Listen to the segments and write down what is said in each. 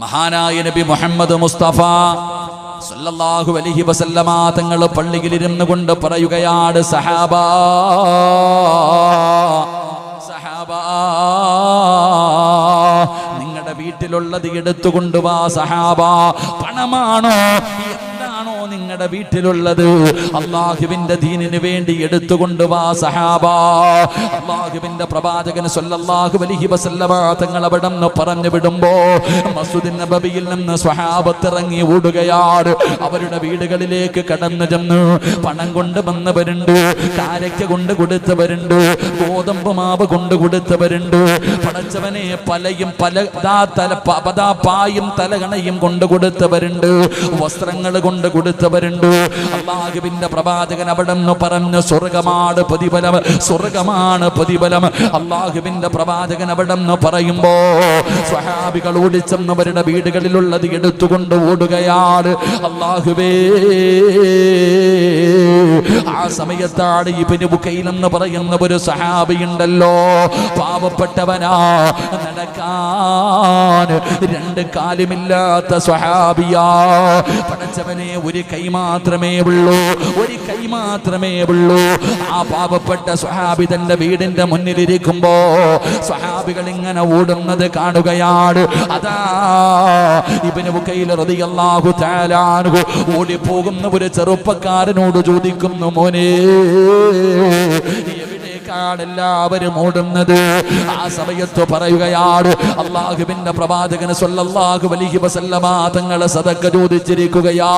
മഹാനായ നബി മുഹമ്മദ് മുസ്തഫ സല്ലല്ലാഹു അലൈഹി വസല്ലമ തങ്ങൾ പള്ളിയിൽ ഇരുന്നു കൊണ്ട് പറയുകയാണ്, സഹാബാ സഹാബാ, നിങ്ങളുടെ വീട്ടിലുള്ളത് എടുത്തുകൊണ്ടുവാ സഹാബാ. പണമാണോ, എന്താണോ നിങ്ങളുടെ വീട്ടിലുള്ളത്, അള്ളാഹുവിന്റെ ദീനിന് വേണ്ടി എടുത്തുകൊണ്ടുവാ സഹാബാ. അള്ളാഹുവിന്റെ പ്രവാചകൻ സല്ലല്ലാഹു അലൈഹി വസല്ലമ തങ്ങൾ അവിടെ നിന്ന് പറഞ്ഞു വിടുമ്പോ മസ്ജിദ് നബവിയിൽ നിന്ന് സ്വഹാബത്ത് ഇറങ്ങി ഓടുകയാണ്. അവരുടെ വീടുകളിലേക്ക് കടന്നു ചെന്ന് പണം കൊണ്ട് വന്നവരുണ്ട്, കാരയ്ക്ക കൊണ്ട് കൊടുത്തവരുണ്ട്, ഗോതമ്പ് മാവ് കൊണ്ട് കൊടുത്തവരുണ്ട്. പടച്ചവനെ പലയും പായും തലകണയും കൊണ്ട് കൊടുത്തവരുണ്ട്, വസ്ത്രങ്ങൾ കൊണ്ട് കൊടുത്തവരുണ്ട്. അള്ളാഹുവിന്റെ പ്രവാചകൻ അവിടെ നിന്ന് പറഞ്ഞു, സ്വർഗമാണ് പ്രതിഫലം, സ്വർഗമാണ് പ്രതിഫലം. അള്ളാഹുവിന്റെ പ്രവാചകൻ അവിടെ നിന്ന് പറയുമ്പോ സ്വഹാബികൾ ഓടിച്ചെന്നവരുടെ വീടുകളിലുള്ളത് എടുത്തുകൊണ്ട് ഓടുകയാണ്. അള്ളാഹുവേ, ആ സമയത്താണ് ഇബ്നു ബുക്കൈൽ എന്ന് പറയുന്ന ഒരു സഹാബിയുണ്ടല്ലോ, പാവപ്പെട്ടവനാ, നടക്കാൻ രണ്ട് കാലുമില്ലാത്ത സ്വഹാബിയാ. പടച്ചവനെ, ഒരു കൈ മാത്രമേ ഉള്ളൂ, ഒരു കൈ മാത്രമേ ഉള്ളൂ. ആ പാവപ്പെട്ട സ്വഹാബി തന്റെ വീടിന്റെ മുന്നിലിരിക്കുമ്പോ സ്വഹാബികൾ ഇങ്ങനെ ഓടുന്നത് കാണുകയാണ്. അതാ ഇബ്നു ബുക്കൈൽ റളിയല്ലാഹു തആല അൻഹു ഓടിപ്പോകുന്ന ഒരു ചെറുപ്പക്കാരനോട് ചോദിക്കുന്നു, മോനെ എല്ലാവരും ഓടുന്നത്? ആ സമയത്ത് പറയുകയാണ്, അള്ളാഹുവിന്റെ പ്രവാചകൻ സല്ലല്ലാഹു അലൈഹി വസല്ലമ തങ്ങളെ സദക്ക ചോദിച്ചിരിക്കുകയാ.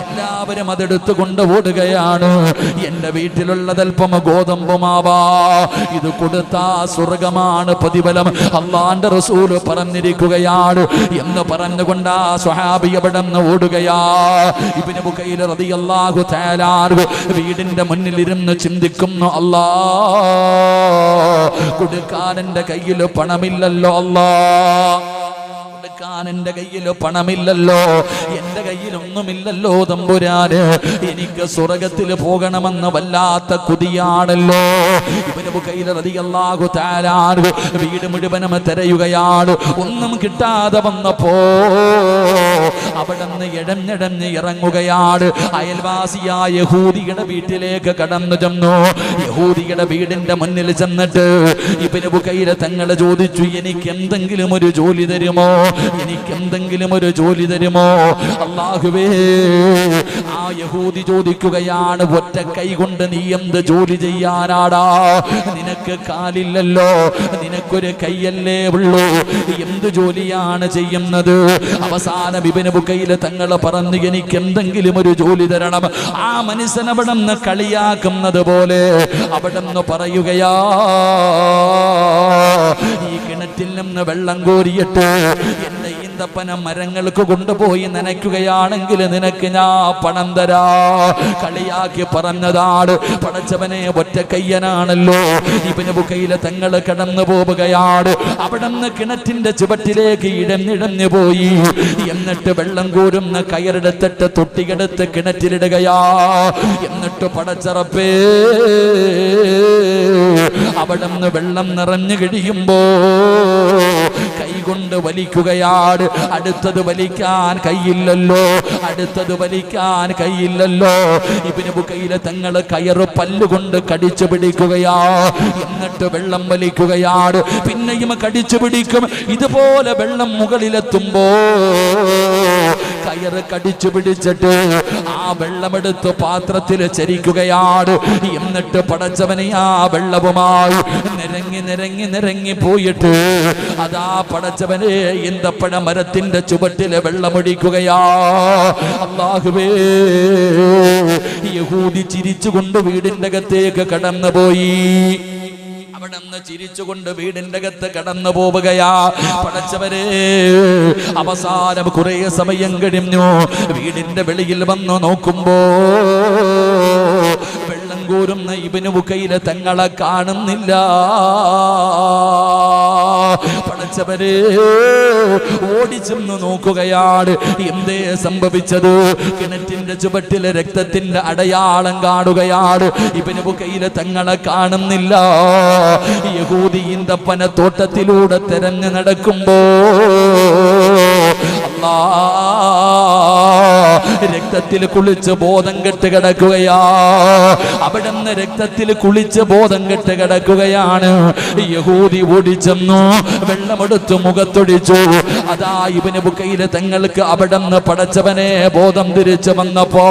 എല്ലാവരും അതെടുത്തുകൊണ്ട് ഓടുകയാണ്. എന്റെ വീട്ടിലുള്ളതൽപ്പം ഗോതമ്പുമാവാ, ഇത് കൊടുത്താ സ്വർഗമാണ് പ്രതിഫലം, അള്ളാന്റെ റസൂല് പറഞ്ഞിരിക്കുകയാണ് എന്ന് പറഞ്ഞുകൊണ്ട് ആ സ്വഹാബി അവിടെ നിന്ന് ഓടുകയാ. ഇബ്നു ബുക്കൈൽ റളിയല്ലാഹു തആല അൻഹു വീടിന്റെ മുന്നിലിരുന്ന് ചിന്തിക്കുന്നു, അല്ലാ, കൊടുക്കാൻ എന്റെ കയ്യിൽ പണമില്ലല്ലോ, അല്ലാ, കൊടുക്കാൻ എന്റെ കയ്യിൽ പണമില്ലല്ലോ, എന്റെ കയ്യിലൊന്നുമില്ലല്ലോ തമ്പുരാന്, എനിക്ക് സ്വർഗത്തിൽ പോകണമെന്ന് വല്ലാത്ത കുതിയാണല്ലോ. ഇബ്നു ബുക്കൈൽ റളിയല്ലാഹു തആല അൻഹു വീട് മുഴുവനും തിരയുകയാണ്. ഒന്നും കിട്ടാതെ വന്നപ്പോ അവിടെ നിന്ന് ഇടഞ്ഞിടഞ്ഞ് ഇറങ്ങുകയാണ്. അയൽവാസിയായ യഹൂദിയുടെ വീട്ടിലേക്ക് കടന്നു ചെന്നു. യഹൂദിയുടെ വീടിന്റെ മുന്നിൽ ചെന്നിട്ട് ഇബ്നു ബുക്കൈൽ തങ്ങൾ ചോദിച്ചു, എനിക്ക് എന്തെങ്കിലും ഒരു ജോലി തരുമോ, എനിക്ക് എന്തെങ്കിലും ഒരു ജോലി തരുമോ? അല്ലാഹുവേ, ആ യഹൂദി ചോദിക്കുകയാണ്, ഒറ്റ കൈ കൊണ്ട് നീ എന്ത് ജോലി ചെയ്യാനാടാ? നിനക്ക് കാലില്ലല്ലോ, നിനക്കൊരു കൈയല്ലേ ഉള്ളൂ, എന്ത് ജോലിയാണ് ചെയ്യുന്നത്? അവസാനം ഇബ്നു ബുക്കൈൽ തങ്ങൾ പറഞ്ഞു, എനിക്ക് എന്തെങ്കിലും ഒരു ജോലി തരണം. ആ മനുഷ്യൻ അവിടെ നിന്ന് കളിയാക്കുന്നത് പോലെ അവിടെ നിന്ന് പറയുകയാ, ഈ കിണറ്റിൽ നിന്ന് വെള്ളം കോരിയിട്ട് എന്റെ ഈന്തപ്പന മരങ്ങൾക്ക് കൊണ്ടുപോയി നനയ്ക്കുകയാണെങ്കിൽ നിനക്ക് ഞാൻ പണം തരാ. കളിയാക്കി പറഞ്ഞതാണ്. പടച്ചവനെ, ഒറ്റ കയ്യനാണല്ലോ. ഇബ്നു ബുക്കൈൽ തങ്ങൾ കടന്നു പോവുകയാണ്. അവിടെ നിന്ന് കിണറ്റിന്റെ ചുവട്ടിലേക്ക് ഇടഞ്ഞിടഞ്ഞു പോയി. എന്നിട്ട് വെള്ളം കോരുന്ന കയറെടുത്തിട്ട് തൊട്ടിയെടുത്ത് കിണറ്റിലിടുകയാ. എന്നിട്ട് പടച്ചറപ്പേ, അവിടെ നിന്ന് വെള്ളം നിറഞ്ഞു കഴിയുമ്പോ കൈകൊണ്ട് വലിക്കുകയാണ്. അടുത്തത് വലിക്കാൻ കൈയില്ലല്ലോ, അടുത്തത് വലിക്കാൻ കൈയില്ലല്ലോ. ഇബ്നു ബുക്കൈൽ തങ്ങൾ കയറ് പല്ലുകൊണ്ട് കടിച്ചു പിടിക്കുകയാ. എന്നിട്ട് വെള്ളം വലിക്കുകയാണ്. പിന്നെയും കടിച്ചു പിടിക്കും. ഇതുപോലെ വെള്ളം മുകളിലെത്തുമ്പോ കയറ് കടിച്ചു പിടിച്ചിട്ട് ആ വെള്ളമെടുത്ത് പാത്രത്തിൽ ചരിക്കുകയാണ്. എന്നിട്ട് പടച്ചവനെ, ആ വെള്ളവുമായി നിരങ്ങി നിരങ്ങി നിരങ്ങി പോയിട്ട് അതാ പടച്ചവനെ ഈന്തപ്പഴ മരത്തിന്റെ ചുവട്ടില് വെള്ളമൊഴിക്കുകയാ. അല്ലാഹുവേ, യഹൂദി ചിരിച്ചുകൊണ്ട് വീടിന്റെ അകത്തേക്ക് കടന്നുപോയി. അവിടെ നിന്ന് ചിരിച്ചുകൊണ്ട് വീടിന്റെ അകത്ത് കടന്നു പോവുകയാ. പടച്ചവരെ, അവസാനം കുറെ സമയം കഴിഞ്ഞു. വീടിന്റെ വെളിയിൽ വന്നു നോക്കുമ്പോ വെള്ളം കോരുന്ന ഇബ്നു ബുക്കൈൽ തങ്ങളെ കാണുന്നില്ല. പടച്ചവരെ, ഓടിച്ചെന്ന് നോക്കുകയാണ്. എന്തേ സംഭവിച്ചത്? കിണറ്റിന്റെ ചുവട്ടിലെ രക്തത്തിന്റെ അടയാളം കാണുകയാണ്. ഇബ്നു ബുക്കൈൽ തങ്ങളെ കാണുന്നില്ല. യഹൂദി ഈന്തപ്പന തോട്ടത്തിലൂടെ തെരഞ്ഞു നടക്കുമ്പോ രക്തത്തിൽ കുളിച്ച് ബോധം കെട്ട് കിടക്കുകയാ. അവിടുന്ന് രക്തത്തിൽ കുളിച്ച് ബോധം കെട്ട് കിടക്കുകയാണ്. യഹൂദി ഓടിച്ചെന്നു വെള്ളമെടുത്ത് മുഖത്തൊടിച്ചു. അതാ ഇബ്നു ബുക്കൈല തങ്ങൾക്ക് അവിടുന്ന് പടച്ചവനെ ബോധം തിരിച്ചു വന്നപ്പോ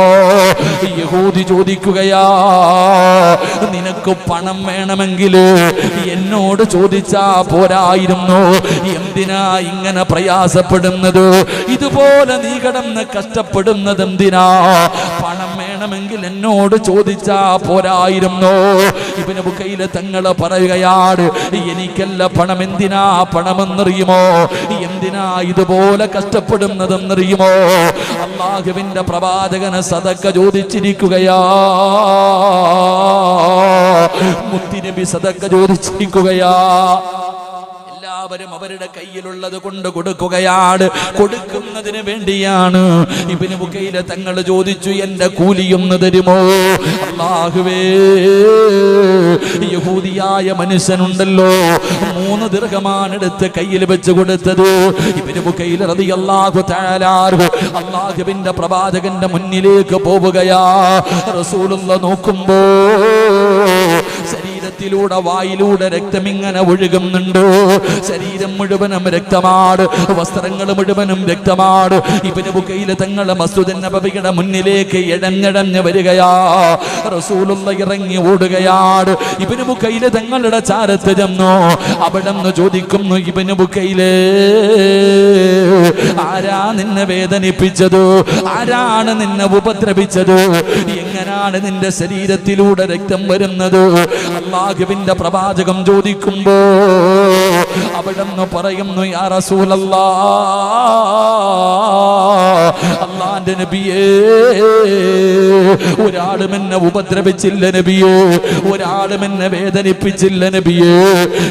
യഹൂദി ചോദിക്കുകയാ, നിനക്ക് പണം വേണമെങ്കിൽ എന്നോട് ചോദിച്ചാ പോരായിരുന്നു, എന്തിനാ ഇങ്ങനെ പ്രയാസപ്പെടുന്നത്? ഇതുപോലെ നീ കിടന്ന് കഷ്ടപ്പെടുന്നത് എന്തിനാ? പണം വേണമെങ്കിൽ എന്നോട് ചോദിച്ചാ പോരായിരുന്നു. ഇബ്നു ബുക്കൈല തങ്ങള് പറയുകയാണ്, എനിക്കല്ല പണം. എന്തിനാ പണമെന്നറിയുമോ? എന്തിനാ ഇതുപോലെ കഷ്ടപ്പെടുന്നതെന്നറിയുമോ? അല്ലാഹുവിന്റെ പ്രവാചകന് സദക്ക ചോദിച്ചിരിക്കുകയാ. മുത്തുനബി സദക്ക ചോദിച്ചിരിക്കുകയാ. എല്ലാവരും അവരുടെ കയ്യിലുള്ളത് കൊണ്ട് കൊടുക്കുകയാണ്. കൊടുക്കുന്നതിന് വേണ്ടിയാണ്. ഇബ്നു ബുക്കൈല തങ്ങൾ ചോദിച്ചു, എന്റെ കൂലിയൊന്ന് തരുമോ? അല്ലാഹുവേ, യഹൂദിയായ മനുഷ്യനുണ്ടല്ലോ, 3 ദിർഹമാണ് എടുത്ത് കയ്യിൽ വെച്ച് കൊടുത്തത്. ഇബ്നു ബുക്കൈല റളിയല്ലാഹു തആല അല്ലാഹുവിന്റെ പ്രവാചകന്റെ മുന്നിലേക്ക് പോവുകയാ. റസൂലുള്ളാഹി നോക്കുമ്പോ ശരീരത്തിലൂടെ വായിലൂടെ രക്തം ഇങ്ങനെ ഒഴുകുന്നുണ്ട്. ശരീരം മുഴുവനും രക്തമാണ്, വസ്ത്രങ്ങൾ മുഴുവനും രക്തമാണ്. ഇബ്നു ബുക്കൈല തങ്ങൾ മസ്ജിദ് നബവിയുടെ മുന്നിലേക്ക് ഇഴഞ്ഞിഴഞ്ഞ് വരികയാ. റസൂലുള്ളാഹി ഇറങ്ങി ഓടുകയാണ്. ഇബ്നു ബുക്കൈല തങ്ങളുടെ ചാരത്ത് ചെന്നു. അവിടെന്ന് ചോദിക്കുന്നു, ഇബ്നു ബുക്കൈലേ, ആരാ നിന്നെ വേദനിപ്പിച്ചത്? ആരാണ് നിന്നെ ഉപദ്രവിച്ചത്? എങ്ങനാണ് നിന്റെ ശരീരത്തിലൂടെ രക്തം വരുന്നത്? അല്ലാഹുവിന്റെ പ്രവാചകം ചോദിക്കുമ്പോ അവിടെന്ന് പറയുന്നു, യാ റസൂലല്ലാഹ്, അല്ലാഹുവിന്റെ നബിയേ, ഒരാളും എന്നെ ഉപദ്രവിച്ചില്ല നബിയേ, ഒരാളും എന്നെ വേദനിപ്പിച്ചില്ല നബിയേ.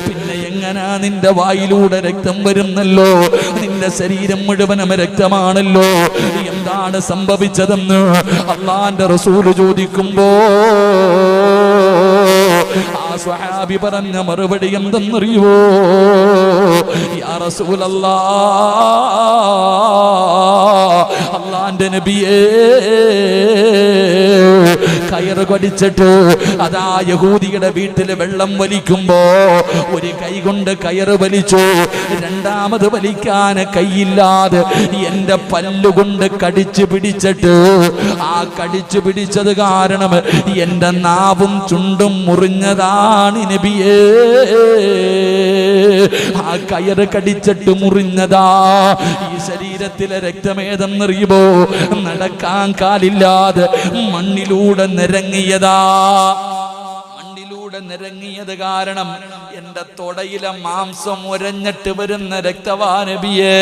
പിന്നെ എങ്ങനാ നിന്റെ വായിലൂടെ രക്തം വരുന്നല്ലോ? നിന്റെ ശരീരം മുഴുവനും രക്തമാണല്ലോ, എന്താണ് സംഭവിച്ചതെന്ന് അല്ലാഹുവിന്റെ റസൂൽ ചോദിക്കുമ്പോ ആ സ്വഹാബി പറഞ്ഞ മറുപടി എന്തെന്നറിയോ? യാ റസൂലല്ലാഹ്, അല്ലാഹുവിന്റെ നബിയേ, കയറ് കടിച്ചിട്ട് അതാ യഹൂദിയുടെ വീട്ടിൽ വെള്ളം വലിക്കുമ്പോ ഒരു കൈ കൊണ്ട് കയറ് വലിച്ചു, രണ്ടാമത് വലിക്കാൻ കൈയില്ലാതെ എന്റെ പല്ലുകൊണ്ട് കടിച്ചു പിടിച്ചിട്ട് ആ കടിച്ചു പിടിച്ചത് കാരണം എന്റെ നാവും ചുണ്ടും മുറിഞ്ഞതാണ് നബിയേ. ആ കയറ് കടിച്ചിട്ട് മുറിഞ്ഞതാ. ഈ ശരീരത്തിലെ രക്തമേതെന്നറിയുമോ? നടക്കാൻ കാലില്ലാതെ മണ്ണിലൂടെ നിരങ്ങിയതാ. മണ്ണിലൂടെ നിരങ്ങിയത് കാരണം എന്റെ തൊടയിലെ മാംസം ഉരഞ്ഞിട്ട് വരുന്ന രക്തവാ നബിയേ.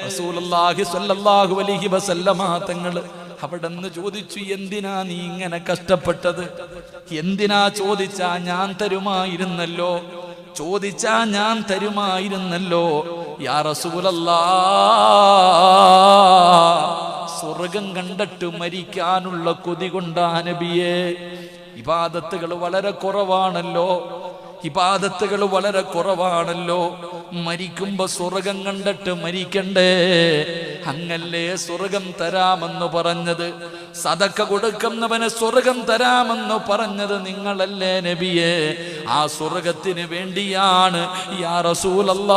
റസൂലുള്ളാഹി സ്വല്ലല്ലാഹു അലൈഹി വസല്ലമ തങ്ങള് അവിടെന്ന് ചോദിച്ചു, എന്തിനാ നീ ഇങ്ങനെ കഷ്ടപ്പെട്ടത്? എന്തിനാ ചോദിച്ചാ ഞാൻ തരുമായിരുന്നല്ലോ, ചോദിച്ചാ ഞാൻ തരുമായിരുന്നല്ലോ. യാ റസൂലല്ലാഹ്, സ്വർഗം കണ്ടിട്ട് മരിക്കാനുള്ള കൊതി കൊണ്ടാ നബിയേ. ഇബാദത്തുകൾ വളരെ കുറവാണല്ലോ, ഇബാദത്തുകൾ വളരെ കുറവാണല്ലോ. മരിക്കുമ്പോ സ്വർഗം കണ്ടിട്ട് മരിക്കണ്ടേ? അങ്ങല്ലേ സ്വർഗം തരാമെന്ന് പറഞ്ഞത്? സദക്ക കൊടുക്കുന്നവന് സ്വർഗം തരാമെന്ന് പറഞ്ഞത് നിങ്ങളല്ലേ നബിയേ? ആ സ്വർഗത്തിന് വേണ്ടിയാണ് യാ റസൂലല്ലാഹ്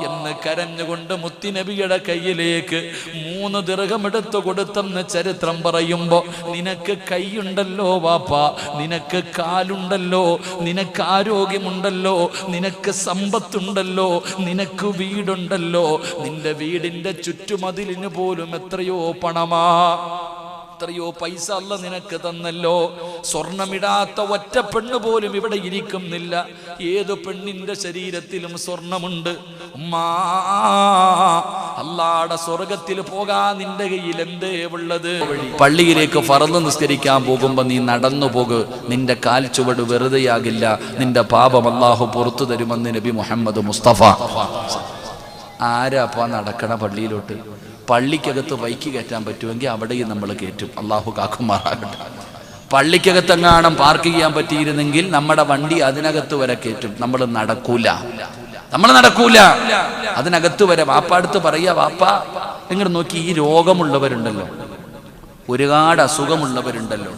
എന്ന് കരഞ്ഞുകൊണ്ട് മുത്തുനബിയുടെ കയ്യിലേക്ക് 3 ദിർഹം എടുത്തു കൊടുത്തെന്ന് ചരിത്രം പറയുമ്പോ, നിനക്ക് കൈയുണ്ടല്ലോ വാപ്പ, നിനക്ക് കാലുണ്ടല്ലോ, നിനക്ക് ആരോഗ്യമുണ്ടല്ലോ, നിനക്ക് സമ്പത്തുണ്ടല്ലോ, നിനക്ക് വീടുണ്ടല്ലോ, നിന്റെ വീടിന്റെ ചുറ്റുമതിലിന് പോലും എത്രയോ പണമാ, എത്രയോ പൈസ അല്ല നിനക്ക് തന്നല്ലോ. സ്വർണമിടാത്ത ഒറ്റ പെണ്ണ് പോലും ഇവിടെ ഇരിക്കുന്നില്ല. ഏതു പെണ്ണിന്റെ ശരീരത്തിലും സ്വർണമുണ്ട്. ഉമ്മാ, അല്ലാഹുവിന്റെ സ്വർഗത്തിൽ പോകാൻ നിന്റെ കയ്യിൽ എന്തേ ഉള്ളത്? പള്ളിയിലേക്ക് ഫർള് നിസ്കരിക്കാൻ പോകുമ്പോ നീ നടന്നു പോകു, നിന്റെ കാൽ ചുവട് വെറുതെയാകില്ല, നിന്റെ പാപം അല്ലാഹു പുറത്തു തരുമെന്ന് നബി മുഹമ്മദ് മുസ്തഫ. ആരാപ്പാ നടക്കണ പള്ളിയിലോട്ട്? പള്ളിക്കകത്ത് ബൈക്ക് കയറ്റാൻ പറ്റുമെങ്കിൽ അവിടെയും നമ്മൾ കയറ്റും. അള്ളാഹു കാക്കുമാറാകട്ടെ. പള്ളിക്കകത്തെങ്ങാണം പാർക്ക് ചെയ്യാൻ പറ്റിയിരുന്നെങ്കിൽ നമ്മുടെ വണ്ടി അതിനകത്ത് വരെ കയറ്റും. നമ്മൾ നടക്കൂല. നമ്മൾ നടക്കൂല. അതിനകത്ത് വരെ വാപ്പാടുത്ത് പറയാ, വാപ്പ ഇങ്ങോട്ട് നോക്കി, ഈ രോഗമുള്ളവരുണ്ടല്ലോ, ഒരുപാട് അസുഖമുള്ളവരുണ്ടല്ലോ,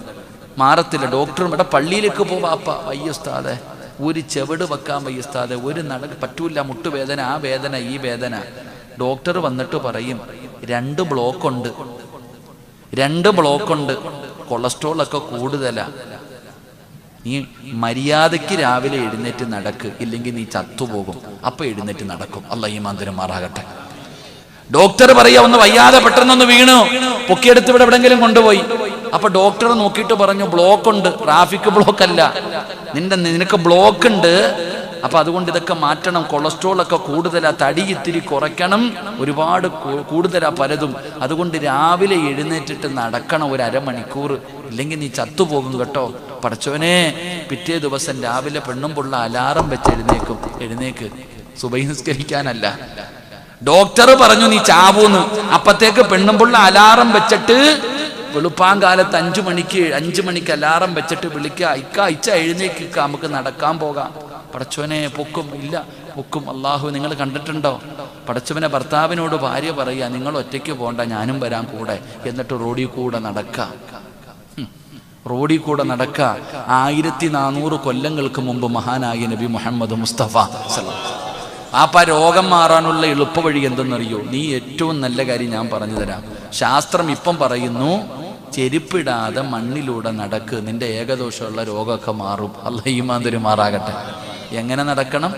മാറത്തില്ല, ഡോക്ടറും ഇവിടെ പള്ളിയിലേക്ക് പോ വാപ്പ, വയ്യസ്താതെ ഒരു ചെവിട് വെക്കാൻ വയ്യസ്താതെ, ഒരു പറ്റൂല, മുട്ടുവേദന, ആ വേദന, ഈ വേദന. ഡോക്ടർ വന്നിട്ട് പറയും 2 ബ്ലോക്കുണ്ട്, കൊളസ്ട്രോളൊക്കെ കൂടുതലാ, നീ മര്യാദയ്ക്ക് രാവിലെ എഴുന്നേറ്റ് നടക്ക്, ഇല്ലെങ്കിൽ നീ ചത്തുപോകും. അപ്പൊ എഴുന്നേറ്റ് നടക്കും. അല്ലാഹു ഈമാൻ തരുമാറാകട്ടെ. ഡോക്ടർ പറയാ, ഒന്ന് വയ്യാതെ പെട്ടെന്നൊന്ന് വീണു, പൊക്കിയെടുത്ത് ഇവിടെ എവിടെങ്കിലും കൊണ്ടുപോയി. അപ്പൊ ഡോക്ടർ നോക്കിയിട്ട് പറഞ്ഞു, ബ്ലോക്ക് ഉണ്ട്, ട്രാഫിക് ബ്ലോക്ക് അല്ല, നിനക്ക് ബ്ലോക്ക് ഉണ്ട്. അപ്പൊ അതുകൊണ്ട് ഇതൊക്കെ മാറ്റണം, കൊളസ്ട്രോൾ ഒക്കെ കൂടുതലാ, തടി ഇത്തിരി കുറയ്ക്കണം, ഒരുപാട് കൂടുതലാ പലതും. അതുകൊണ്ട് രാവിലെ എഴുന്നേറ്റിട്ട് നടക്കണം 1 അരമണിക്കൂർ, ഇല്ലെങ്കിൽ നീ ചത്തുപോകും കേട്ടോ. പടച്ചോനെ, പിറ്റേ ദിവസം രാവിലെ പെണ്ണുമ്പുള്ള അലാറം വെച്ച് എഴുന്നേക്ക്, സുബഹി നിസ്കരിക്കാനല്ല. ഡോക്ടർ പറഞ്ഞു നീ ചാവൂന്ന്. അപ്പത്തേക്ക് പെണ്ണുമ്പുള്ള അലാറം വെച്ചിട്ട് വെളുപ്പാങ്കാലത്ത് 5 മണിക്ക് അലാറം വെച്ചിട്ട് വിളിക്കുക, ഇച്ച എഴുന്നേക്ക്, നമുക്ക് നടക്കാൻ പോകാം. പടച്ചവനെ, പൊക്കും ഇല്ല, പൊക്കും. അള്ളാഹു നിങ്ങൾ കണ്ടിട്ടുണ്ടോ? പടച്ചവനെ ഭർത്താവിനോട് ഭാര്യ പറയുക, നിങ്ങൾ ഒറ്റയ്ക്ക് പോകണ്ട, ഞാനും വരാൻ കൂടെ. എന്നിട്ട് റോഡിൽ കൂടെ നടക്കുക. 1400 കൊല്ലങ്ങൾക്ക് മുമ്പ് മഹാനായ നബി മുഹമ്മദ് മുസ്തഫ ആപ്പ രോഗം മാറാനുള്ള എളുപ്പ വഴി എന്തെന്നറിയോ? നീ ഏറ്റവും നല്ല കാര്യം ഞാൻ പറഞ്ഞു തരാം. ശാസ്ത്രം ഇപ്പം പറയുന്നു, ചെരുപ്പിടാതെ മണ്ണിലൂടെ നടക്ക്, നിന്റെ ഏകദോഷമുള്ള രോഗമൊക്കെ മാറും. അല്ലാഹു ഈമാൻ തരുമാറാകട്ടെ. എങ്ങനെ നടക്കണം?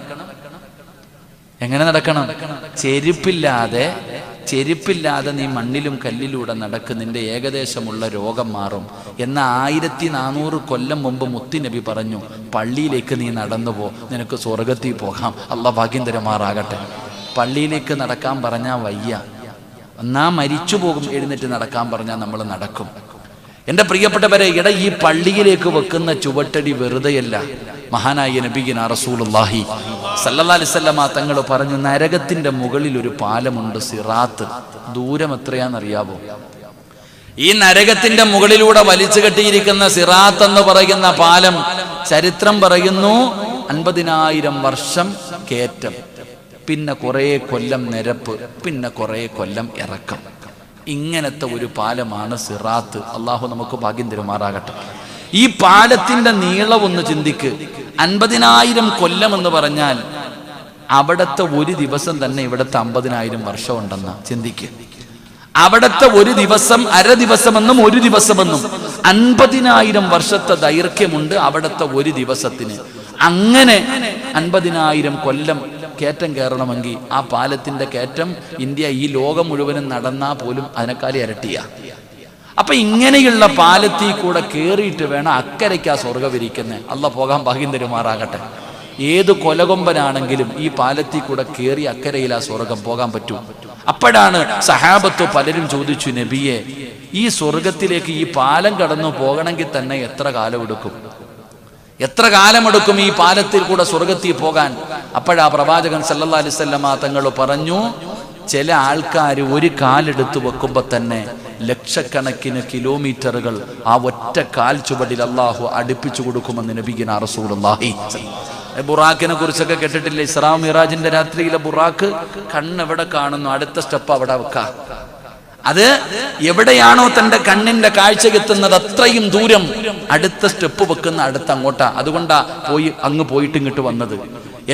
ചെരുപ്പില്ലാതെ നീ മണ്ണിലും കല്ലിലൂടെ നടക്ക്, നിന്റെ ഏകദേശമുള്ള രോഗം മാറും. എന്നാൽ 1400 കൊല്ലം മുമ്പ് മുത്തുനബി പറഞ്ഞു, പള്ളിയിലേക്ക് നീ നടന്നു പോ, നിനക്ക് സ്വർഗത്തിൽ പോകാം. അല്ലാഹു ഭാഗ്യം തരുമാറാകട്ടെ. പള്ളിയിലേക്ക് നടക്കാൻ പറഞ്ഞാൽ വയ്യ, എന്നാ മരിച്ചു പോകും. എഴുന്നേറ്റ് നടക്കാൻ പറഞ്ഞാൽ നമ്മൾ നടക്കും. എൻ്റെ പ്രിയപ്പെട്ടവരെ, ഈ പള്ളിയിലേക്ക് വെക്കുന്ന ചുവട്ടടി വെറുതെയല്ല. മഹാനായ നബിയിന റസൂലുള്ളാഹി സല്ലല്ലാഹു അലൈഹി വസല്ലമ തങ്ങൾ പറഞ്ഞു, നരകത്തിന്റെ മുകളിൽ ഒരു പാലമുണ്ട്, സിറാത്ത്. ദൂരം എത്രയാണെന്നറിയാവോ? ഈ നരകത്തിന്റെ മുകളിലൂടെ വലിച്ചു കെട്ടിയിരിക്കുന്ന സിറാത്ത് എന്ന് പറയുന്ന പാലം, ചരിത്രം പറയുന്നു 50,000 വർഷം കയറ്റം, പിന്നെ കുറേ കൊല്ലം നിരപ്പ്, പിന്നെ കുറേ കൊല്ലം ഇറക്കം. ഇങ്ങനത്തെ ഒരു പാലമാണ് സിറാത്ത്. അള്ളാഹു നമുക്ക് ഭാഗ്യം തരുമാറാകട്ടെ. ഈ പാലത്തിന്റെ നീളം ഒന്ന് ചിന്തിക്ക്. 50,000 കൊല്ലം എന്ന് പറഞ്ഞാൽ അവിടത്തെ ഒരു ദിവസം തന്നെ ഇവിടത്തെ 50,000 വർഷം ഉണ്ടെന്ന് ചിന്തിക്ക്. അവിടത്തെ ഒരു ദിവസം, അര ദിവസമെന്നും ഒരു ദിവസമെന്നും 50,000 വർഷത്തെ ദൈർഘ്യമുണ്ട് അവിടത്തെ ഒരു ദിവസത്തിന്. അങ്ങനെ 50,000 കൊല്ലം കയറ്റം കയറണമെങ്കിൽ ആ പാലത്തിന്റെ കയറ്റം ഇന്ത്യ, ഈ ലോകം മുഴുവനും നടന്നാൽ പോലും അതിനേക്കാളും ഇരട്ടിയാ. അപ്പൊ ഇങ്ങനെയുള്ള പാലത്തിൽ കൂടെ കയറിയിട്ട് വേണം അക്കരയ്ക്ക് ആ സ്വർഗം ഇരിക്കുന്നത്. അല്ലാഹു പോകാൻ ഭാഗ്യം തരുമാറാകട്ടെ. ഏത് കൊലകൊമ്പനാണെങ്കിലും ഈ പാലത്തിൽ കൂടെ കയറി അക്കരയിൽ ആ സ്വർഗം പോകാൻ പറ്റും. അപ്പോഴാണ് സഹാബത്ത് പലരും ചോദിച്ചു, നബിയെ, ഈ സ്വർഗത്തിലേക്ക് ഈ പാലം കടന്നു പോകണമെങ്കിൽ തന്നെ എത്ര കാലമെടുക്കും ഈ പാലത്തിൽ കൂടെ സ്വർഗത്തിൽ പോകാൻ? അപ്പോഴാ പ്രവാചകൻ സല്ലല്ലാഹു അലൈഹി വസല്ലമ തങ്ങൾ പറഞ്ഞു, ചില ആൾക്കാർ ഒരു കാലെടുത്ത് വെക്കുമ്പോൾ തന്നെ ലക്ഷക്കണക്കിന് കിലോമീറ്ററുകൾ ആ ഒറ്റ കാൽ ചുവടിൽ അള്ളാഹു അടുപ്പിച്ചു കൊടുക്കുമെന്ന് നബിയിന റസൂലുള്ളാഹി. ബുറാക്കിനെ കുറിച്ചൊക്കെ കേട്ടിട്ടില്ലേ? ഇസ്രാ മിറാജിന്റെ രാത്രിയിലെ ബുറാക്ക് കണ്ണെവിടെ കാണുന്നു, അടുത്ത സ്റ്റെപ്പ് അവിടെ വെക്കാം. അത് എവിടെയാണോ തന്റെ കണ്ണിന്റെ കാഴ്ച എത്തുന്നത് അത്രയും ദൂരം അടുത്ത സ്റ്റെപ്പ് വെക്കുന്ന അടുത്ത് അങ്ങോട്ടാ. അതുകൊണ്ടാ അങ്ങ് പോയിട്ട് ഇങ്ങോട്ട് വന്നത്.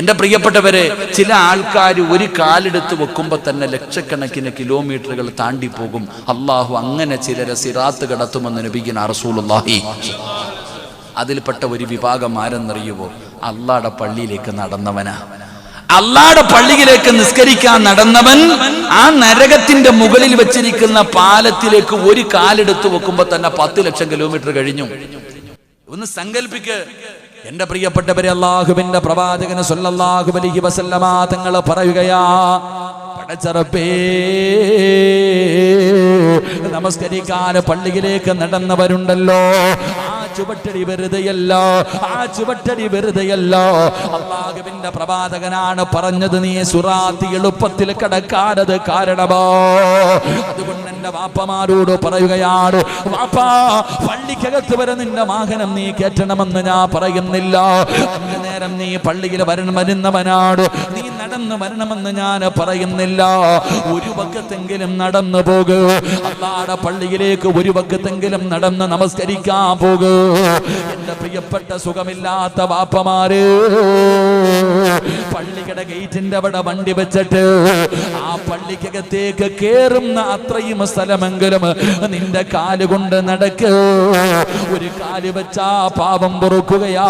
എന്റെ പ്രിയപ്പെട്ടവരെ, ചില ആൾക്കാർ ഒരു കാലെടുത്ത് വെക്കുമ്പോ തന്നെ ലക്ഷക്കണക്കിന് കിലോമീറ്ററുകൾ താണ്ടി പോകും. അള്ളാഹു അങ്ങനെ ചിലരെ സിറാത്ത് കടത്തുമെന്ന് നബിയിന റസൂലുള്ളാഹി. അതിൽപ്പെട്ട ഒരു വിഭാഗം ആരെന്നറിയുമോ? അള്ളാഹുടെ പള്ളിയിലേക്ക് നടന്നവനാ. അള്ളാഹുടെ പള്ളിയിലേക്ക് നിസ്കരിക്കാൻ നടന്നവൻ ആ നരകത്തിന്റെ മുകളിൽ വെച്ചിരിക്കുന്ന പാലത്തിലേക്ക് ഒരു കാലെടുത്ത് വെക്കുമ്പോ തന്നെ 10 ലക്ഷം കിലോമീറ്റർ കഴിഞ്ഞു. ഒന്ന് സങ്കല്പിക്ക്. എന്റെ പ്രിയപ്പെട്ടവരെ, അല്ലാഹുവിന്റെ പ്രവാചകന് സല്ലല്ലാഹു അലൈഹി വസല്ലമ തങ്ങൾ പറയുകയാ, പടച്ചറപ്പേ, നമസ്കരിക്കാൻ പള്ളിയിലേക്ക് നടന്നവരുണ്ടല്ലോ, ആ ചുവട്ടടി വെറുതെയല്ലോ. അല്ലാഹുവിന്റെ പ്രവാചകനാണ് പറഞ്ഞത്, നീ സുറാത്ത് എളുപ്പത്തിൽ കടക്കാനത് കാരണമോ? അതുകൊണ്ട് എന്റെ വാപ്പമാരോട് പറയുകയാണ്, വാപ്പാ, പള്ളിക്കകത്ത് വരെ നിന്റെ വാഹനം നീ കയറ്റണമെന്ന് ഞാൻ പറയുന്നില്ല. നേരം നീ പള്ളിയിൽ വരുന്നവനാണ്, നീ നടന്നു നടന്നു വരണമെന്ന് ഞാൻ പറയുന്നില്ല. ഒരു വക്കത്തെങ്കിലും നടന്നു പോകൂ. അല്ലാഹുവിന്റെ പള്ളിയിലേക്ക് ഒരു വക്കത്തെങ്കിലും നടന്ന് നമസ്കരിക്കാൻ പോകൂ. എന്റെ പ്രിയപ്പെട്ട സുഖമില്ലാത്ത വാപ്പമാര് പള്ളിയുടെ ഗേറ്റിന്റെ അവിടെ വണ്ടി വെച്ചിട്ട് ആ പള്ളിക്കകത്തേക്ക് കേറുന്ന അത്രയും സ്ഥലമെങ്കിലും നിന്റെ കാലുകൊണ്ട് നടക്ക്. ഒരു കാല് വെച്ചാ പാപം പൊറുക്കുകയാ,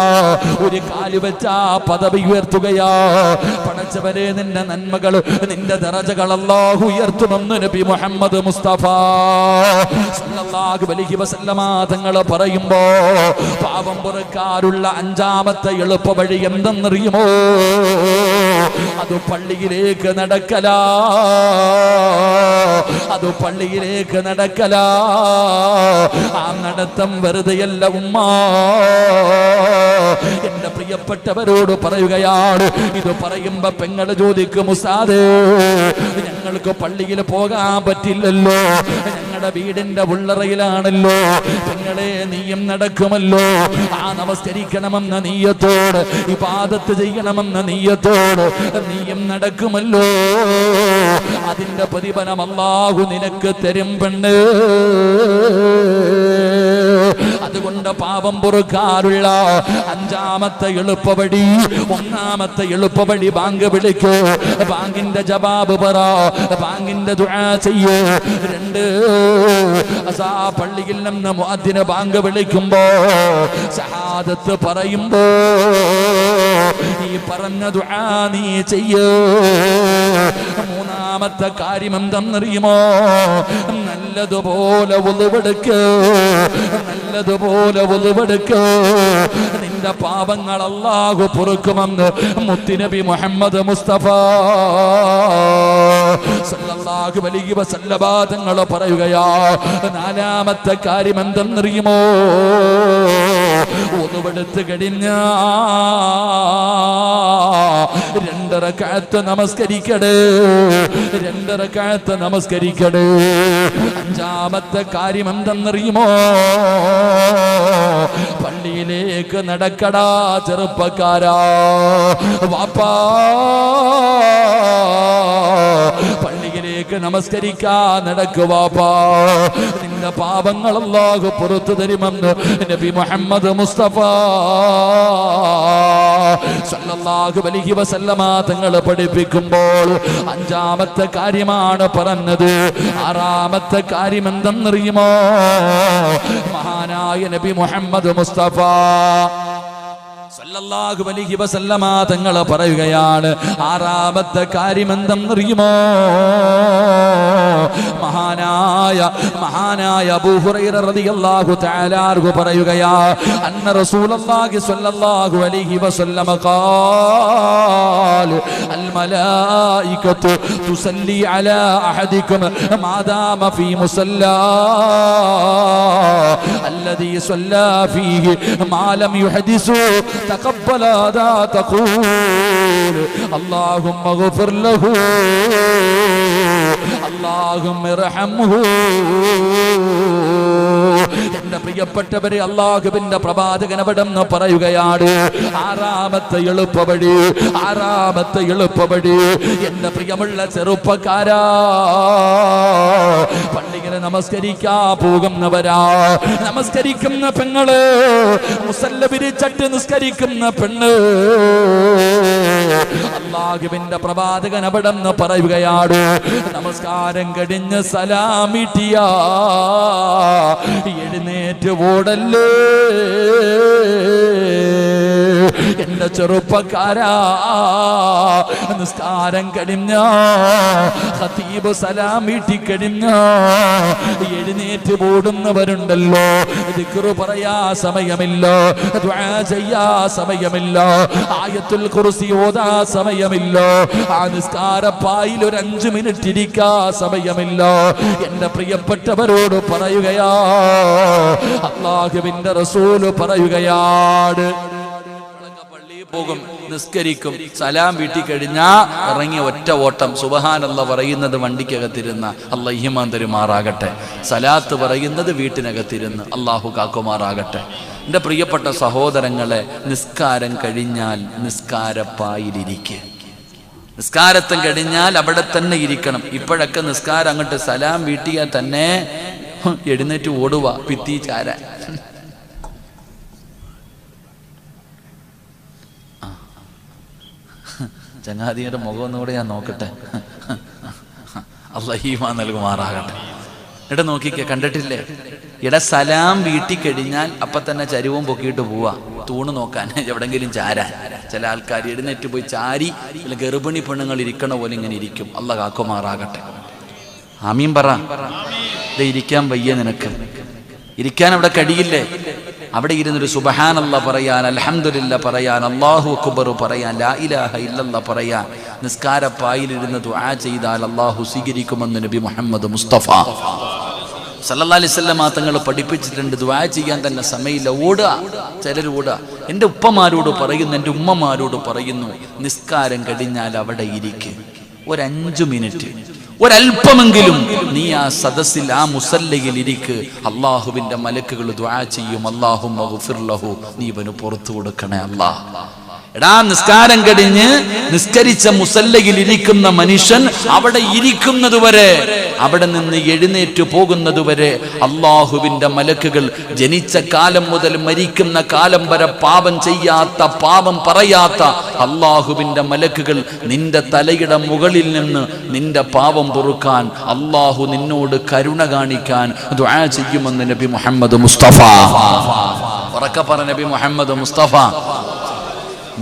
ഒരു കാല് വെച്ചാ പദവി ഉയർത്തുകയാ. പടച്ചവരെ, നിന്റെ നന്മകൾ, നിന്റെ ദറജകൾ അല്ലാഹു ഉയർത്തുമെന്ന് നബി മുഹമ്മദ് മുസ്തഫ സല്ലല്ലാഹു അലൈഹി വസല്ലമ തങ്ങൾ പറയുമ്പോ പാപം പൊറുക്കാനുള്ള അഞ്ചാമത്തെ എളുപ്പ വഴി എന്തെന്നറിയുമോ? അത് പള്ളിയിലേക്ക് നടക്കലാ. അത് പള്ളിയിലേക്ക് നടക്കലാ. ആ നടത്തം വെറുതെയല്ല ഉമ്മ. എന്റെ പ്രിയപ്പെട്ടവരോട് പറയുകയാണ്. ഇത് പറയുമ്പോ പെങ്ങള് ചോദിക്കും, ഉസ്താദേ ഞങ്ങൾക്ക് പള്ളിയിൽ പോകാൻ പറ്റില്ലല്ലോ, ഞങ്ങളുടെ വീടിന്റെ ഉള്ളറയിലാണല്ലോ. പെങ്ങളെ, നീയും നടക്കുമല്ലോ. ആ നമസ്കരിക്കണമെന്ന നീയത്തോട്, ഇബാദത്ത് ചെയ്യണമെന്ന നീയത്തോട് നീയും നടക്കുമല്ലോ. അതിന്റെ പ്രതിഫലം അല്ലാഹു നിനക്ക് തരും പെണ്ണ്. അതുകൊണ്ട് പാപം പൊറുക്കാനുള്ള അഞ്ചാമത്തെ എളുപ്പവഴി, ഒന്നാമത്തെ എളുപ്പവഴി ബാങ്ക് വിളിക്കൂ. ബാങ്കിന്റെ ജവാബ് പറ, ബാങ്കിന്റെ ദുആ ചെയ്യൂ. രണ്ട്, പള്ളിയിൽ നിന്ന് മുഅദ്ദിന് ബാങ്ക് വിളിക്കുമ്പോ ശഹാദത്ത് പറയുമ്പോ ഈ പറഞ്ഞ ദുആ നീ ചെയ്യൂ. മൂന്നാമത്തെ കാര്യം എന്തെന്നറിയുമോ? നല്ലതുപോലെ വുളുവെടുക്ക്, നല്ലതുപോലെ വുളുവെടുക്ക്. നിന്റെ പാപങ്ങൾ അല്ലാഹു പൊറുക്കുമെന്ന് മുത്തുനബി മുഹമ്മദ് മുസ്തഫ സല്ലല്ലാഹു അലൈഹി വസല്ലമ തങ്ങൾ പറയുകയാ. നാലാമത്തെ കാര്യം എന്തെന്നറിയുമോ? വുളുവെടുത്ത് കഴിഞ്ഞാ 2 റക്അത്ത് നമസ്കരിക്കണേ, 2 റക്അത്ത് നമസ്കരിക്കണേ. അഞ്ചാമത്തെ കാര്യം എന്തെന്നറിയുമോ? പള്ളിയിലേക്ക് നടക്കടാ ചെറുപ്പക്കാരാ. വാപ്പാ, പള്ളിയിലേക്ക് നമസ്കരിക്കാൻ നടക്കു വാപ്പാ. നിന്റെ പാപങ്ങൾ അല്ലാഹു പുറത്തു തരുമെന്ന് നബി മുഹമ്മദ് മുസ്തഫ സല്ലല്ലാഹു അലൈഹി വസല്ലമ തങ്ങൾ പഠിപ്പിക്കുമ്പോൾ അഞ്ചാമത്തെ കാര്യമാണ് പറഞ്ഞത്. ആറാമത്തെ കാര്യം എന്തെന്നറിയുമോ? മഹാനായ നബി മുഹമ്മദ് മുസ്തഫ സല്ലല്ലാഹു അലൈഹി വസല്ലമ തങ്ങൾ പറയുകയാണ്. ആറാമത്തെ കാര്യം എന്തെന്നറിയുമോ? മഹാനായ അബൂ ഹുറൈറ റളിയല്ലാഹു തആല അൻഹു പറയുകയാ, അന്ന റസൂലുള്ളാഹി സ്വല്ലല്ലാഹു അലൈഹി വസല്ലമ ഖാല അൽ മലായികതു തുസല്ലി അലാ അഹദികും മാദാമ ഫീ മുസല്ലാ അല്ലദീ സല്ലാ ഫീഹി മാ ലം യുഹദിസു تقبل هذا تقول اللهم اغفر له اللهم ارحمه. എന്റെ പ്രിയപ്പെട്ടവരെ, അല്ലാഹുവിന്റെ പ്രവാചകൻ അവിടെന്ന് പറയുകയാണ്, ആറാമത്തെ എളുപ്പവഴി, ആറാമത്തെ എളുപ്പവഴി. എന്റെ പ്രിയമുള്ള ചെറുപ്പക്കാരാ, പള്ളിയിൽ നമസ്കരിക്കാ പോകുന്നവരാ, നമസ്കരിക്കുന്ന പെങ്ങള്, മുസല്ല വിരിച്ചിട്ട് നിസ്കരിക്കുന്ന പെണ്ണ്, അല്ലാഹുവിന്റെ പ്രവാചകൻ അവിടെന്ന് പറയുകയാണ്, നമസ്കാരം കഴിഞ്ഞ് സലാമിട്ടിയ എഴുന്നേറ്റ് ഓടല്ലേ എന്റെ ചെറുപ്പക്കാരാ. നിസ്കാരം കഴിഞ്ഞ ഖതീബ് സലാം വീട്ടി കഴിഞ്ഞ എഴുന്നേറ്റ് ഓടുന്നവരുണ്ടല്ലോ. ദിക്റ് പറയാ സമയമില്ല, ദുആ ചെയ്യാ സമയമില്ല, ആയത്തുൽ കുർസി ഓതാ സമയമില്ല, ആ നിസ്കാരപ്പായിൽ ഒരു 5 മിനിറ്റ് ഇരിക്കാ സമയമില്ല. എന്റെ പ്രിയപ്പെട്ടവരോട് പറയുകയാ, അല്ലാഹുവിന്റെ റസൂല് പറയുകയാണ്, പോകും, നിസ്കരിക്കും, സലാം വീട്ടിൽ കഴിഞ്ഞാ ഇറങ്ങി ഒറ്റ ഓട്ടം സുബ്ഹാനല്ലാഹ് പറയുന്നത് വണ്ടിക്കകത്തിരുന്ന അല്ലാഹ് ഈമാൻ തരുമാറാകട്ടെ, സലാത്ത് പറയുന്നത് വീട്ടിനകത്തിരുന്ന് അല്ലാഹു കാക്കുമാറാകട്ടെ. എൻ്റെ പ്രിയപ്പെട്ട സഹോദരങ്ങളെ, നിസ്കാരം കഴിഞ്ഞാൽ നിസ്കാരപ്പായിലിരിക്കുക. നിസ്കാരത്തും കഴിഞ്ഞാൽ അവിടെ തന്നെ ഇരിക്കണം. ഇപ്പോഴൊക്കെ നിസ്കാരം അങ്ങോട്ട് സലാം വീട്ടിയാൽ തന്നെ എഴുന്നേറ്റ് ഓടുക ഭിത്തി ചാരാൻ. ചങ്ങാതിയുടെ മുഖം ഒന്നുകൂടെ ഞാൻ നോക്കട്ടെ. അല്ലാഹ് ഈമാൻ നൽകുമാറാകട്ടെ. ഇവിടെ നോക്കിക്കേ, കണ്ടിട്ടില്ലേ? ഇവിടെ സലാം വീട്ടി കഴിഞ്ഞാൽ അപ്പൊ തന്നെ ചരിവും പൊക്കിയിട്ട് പോവാ തൂണ് നോക്കാൻ, എവിടെങ്കിലും ചാരാൻ. ചില ആൾക്കാർ എഴുന്നേറ്റ് പോയി ചാരി, ചില ഗർഭിണി പെണ്ണുങ്ങൾ ഇരിക്കണ പോലെ ഇങ്ങനെ ഇരിക്കും. അല്ലാഹ് കാക്കുമാറാകട്ടെ. ആമീൻ പറ. ഇത് ഇരിക്കാൻ വയ്യ നിനക്ക്, ഇരിക്കാൻ അവിടെ കഴിയില്ലേ? അവിടെ ഇരുന്നൊരു സുബ്ഹാനല്ലാഹ് പറയാൻ, അൽഹംദുലില്ലാ പറയാൻ, അല്ലാഹു അക്ബർ പറയാൻ, ലാ ഇലാഹ ഇല്ലല്ലാഹ് പറയാൻ, നിസ്കാരപ്പായിലിരുന്ന് ദുആ ചെയ്താൽ അല്ലാഹു സ്വീകരിക്കുമെന്ന് നബി മുഹമ്മദ് മുസ്തഫ സല്ലല്ലാഹു അലൈഹി വസല്ലം തങ്ങൾ പഠിപ്പിച്ചിട്ടുണ്ട്. ദുആ ചെയ്യാൻ തന്നെ സമയമില്ല, ഓടുക. ചിലർ ഓടുക. എൻ്റെ ഉപ്പമാരോട് പറയുന്നു, എൻ്റെ ഉമ്മമാരോട് പറയുന്നു, നിസ്കാരം കഴിഞ്ഞാൽ അവിടെ ഇരിക്കും. ഒരു 5 മിനിറ്റ്, ഒരല്പമെങ്കിലും നീ ആ സദസ്സിൽ, ആ മുസല്ലയിൽ ഇരിക്ക്. അള്ളാഹുവിന്റെ മലക്കുകൾ ദുആ ചെയ്യും, അല്ലാഹുമ്മ ഗഫിർ ലഹു, നീ ഇവന് പുറത്തു കൊടുക്കണേ അല്ലാഹ്. എടാ, നിസ്കാരം കഴിഞ്ഞ് നിസ്കരിച്ച മുസല്ലയിൽ ഇരിക്കുന്ന മനുഷ്യൻ അവിടെ ഇരിക്കുന്നതുവരെ, അവിടെ നിന്ന് എഴുന്നേറ്റ് പോകുന്നതുവരെ അള്ളാഹുവിന്റെ മലക്കുകൾ ജനിച്ച കാലം മുതൽ മരിക്കുന്ന കാലം വരെ പാപം ചെയ്യാത്ത, പാപം പറയാത്ത അള്ളാഹുവിന്റെ മലക്കുകൾ നിന്റെ തലയുടെ മുകളിൽ നിന്ന് നിന്റെ പാപം പൊറുക്കാൻ, അള്ളാഹു നിന്നോട് കരുണ കാണിക്കാൻ ദുആ ചെയ്യുമെന്ന് നബി മുഹമ്മദ് മുസ്തഫ. ഉറക്കെ പറ, നബി മുഹമ്മദ് മുസ്തഫ.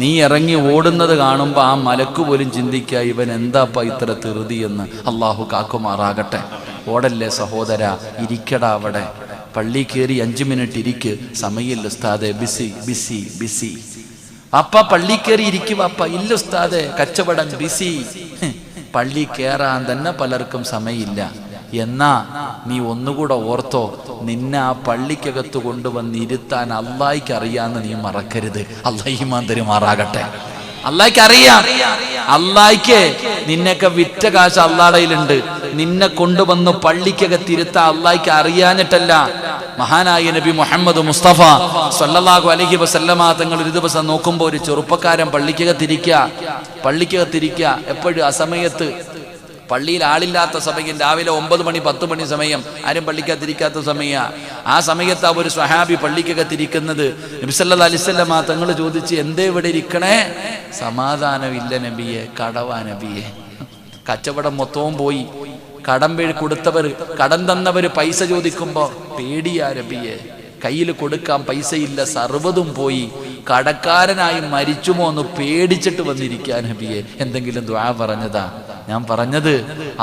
നീ ഇറങ്ങി ഓടുന്നത് കാണുമ്പോൾ ആ മലക്ക് പോലും ചിന്തിക്കുക, ഇവൻ എന്താപ്പ ഇത്ര തെറുതി എന്ന്. അള്ളാഹു കാക്കുമാറാകട്ടെ. ഓടല്ലേ സഹോദര, ഇരിക്കടാ അവിടെ. പള്ളി കയറി 5 മിനിറ്റ് ഇരിക്ക്. സമയമില്ല ഉസ്താദെ, ബിസി ബിസി ബിസി. അപ്പ പള്ളി കയറി ഇരിക്കും. അപ്പ ഇല്ല ഉസ്താദെ, കച്ചവടം ബിസി. പള്ളി കയറാൻ തന്നെ പലർക്കും സമയമില്ല. എന്നാ നീ ഒന്നുകൂടെ ഓർത്തോ, നിന്നെ ആ പള്ളിക്കകത്ത് കൊണ്ടുവന്ന് ഇരുത്താൻ അള്ളാഹിക്ക് അറിയാന്ന് നീ മറക്കരുത്. അള്ളാഹ് ഈമാൻ തരുമാറാകട്ടെ. അള്ളാഹിക്ക് അറിയാം. അള്ളാഹിക്ക് നിന്നെയൊക്കെ വിറ്റ കാശ് അള്ളാഹയിലുണ്ട്. നിന്നെ കൊണ്ടുവന്ന് പള്ളിക്കകത്ത് ഇരുത്താൻ അള്ളാഹിക്ക് അറിയാഞ്ഞിട്ടല്ല. മഹാനായ നബി മുഹമ്മദ് മുസ്തഫ സല്ലല്ലാഹു അലൈഹി വസല്ലമ തങ്ങൾ ഒരു ദിവസം നോക്കുമ്പോൾ ഒരു ചെറുപ്പക്കാരൻ പള്ളിക്കകത്തിരിക്കുക. എപ്പോഴും ആ സമയത്ത് പള്ളിയിൽ ആളില്ലാത്ത സമയം, രാവിലെ 9 മണി 10 മണി സമയം, ആരും പള്ളിക്കകത്തിരിക്കാത്ത സമയമാണ്. ആ സമയത്ത് ആ ഒരു സ്വഹാബി പള്ളിക്കകത്തിരിക്കുന്നത്. നബി സല്ലല്ലാഹു അലൈഹി വസല്ലം തങ്ങൾ ചോദിച്ച്, എന്തേ ഇവിടെ ഇരിക്കണേ? സമാധാനമില്ല നബിയെ, കടവാ നബിയെ. കച്ചവടം മൊത്തവും പോയി. കടം കൊടുത്തവർ, കടം തന്നവർ പൈസ ചോദിക്കുമ്പോ പേടിയാ നബിയെ, കയ്യിൽ കൊടുക്കാൻ പൈസയില്ല, സർവ്വതും പോയി. കടക്കാരനായി മരിച്ചുമോ എന്ന് പേടിച്ചിട്ട് വന്നിരിക്കാൻ നബിയെ. എന്തെങ്കിലും ദുആ പറഞ്ഞതാ? ഞാൻ പറഞ്ഞത്,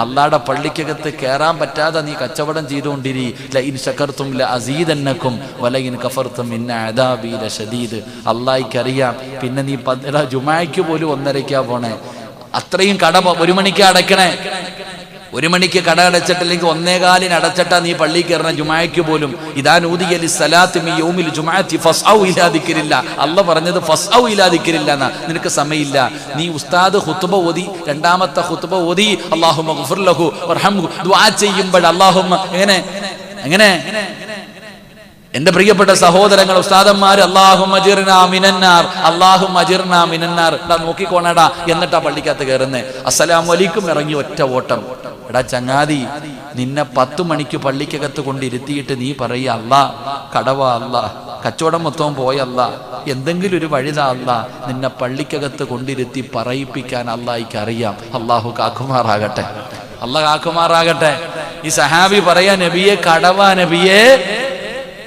അള്ളാഹുടെ പള്ളിക്കകത്ത് കയറാൻ പറ്റാതെ നീ കച്ചവടം ചെയ്തുകൊണ്ടിരി. ലഇൻ ശകർതും ലഅസീദന്നകും വലഇൻ കഫർതും ഇന്ന അദാബി ലശദീദ്. അള്ളാഹിക്ക് അറിയാം. പിന്നെ നീ ജുമായ്ക്ക് പോലും 1:30 പോണേ. അത്രയും കട 1 മണിക്ക് അടയ്ക്കണേ. 1 മണിക്ക് കട അടച്ചിട്ടില്ലെങ്കിൽ 1:15 അടച്ചിട്ടാ നീ പള്ളി കയറണം ജുമായ്ക്ക് പോലും. ഇദാ നൂദിയ ലിസ്സലാത്തി മിൻ യൗമിൽ ജുമുഅത്തി ഫസ്ഔ ഇലാ ദിക്രില്ലാ. അല്ലാഹ് പറഞ്ഞത് ഫസ്ഔ ഇലാ ദിക്രില്ലാ എന്നാ. നിനക്ക് സമയമില്ല. നീ ഉസ്താദ് ഖുത്ബ ഓതി, രണ്ടാമത്തെ ഖുത്ബ ഓതി അല്ലാഹുമ്മ ഗഫിർ ലഹു വർഹംഹു ദുആ ചെയ്യുമ്പോൾ അല്ലാഹുമ്മ എങ്ങനെ എന്റെ പ്രിയപ്പെട്ട സഹോദരങ്ങൾ, ഉസ്താദന്മാർ, അല്ലാഹുമ്മ അജിർനാ മിനന്നാർ, അല്ലാഹുമ്മ അജിർനാ മിനന്നാർ. നോക്കിക്കോണടാ. എന്നിട്ടാ പള്ളിക്കകത്ത് കയറുന്നേ. അസ്സലാമു അലൈക്കും ഇറങ്ങി ഒറ്റ ഓട്ടം. എടാ ചങ്ങാതി, നിന്നെ 10 മണിക്ക് പള്ളിക്കകത്ത് കൊണ്ടിരുത്തിയിട്ട് നീ പറയുക, അല്ലാ കടവാ, അല്ലാ കച്ചവടം മൊത്തവും പോയല്ല, എന്തെങ്കിലും ഒരു വഴിതാ അല്ലാ. നിന്നെ പള്ളിക്കകത്ത് കൊണ്ടിരുത്തി പറയിപ്പിക്കാൻ അല്ലാഹിക്ക് അറിയാം. അല്ലാഹു കാക്കുമാറാകട്ടെ. അല്ലാഹ് കാക്കുമാറാകട്ടെ. ഈ സഹാബി പറയാ, നബിയെ കടവാ നബിയെ,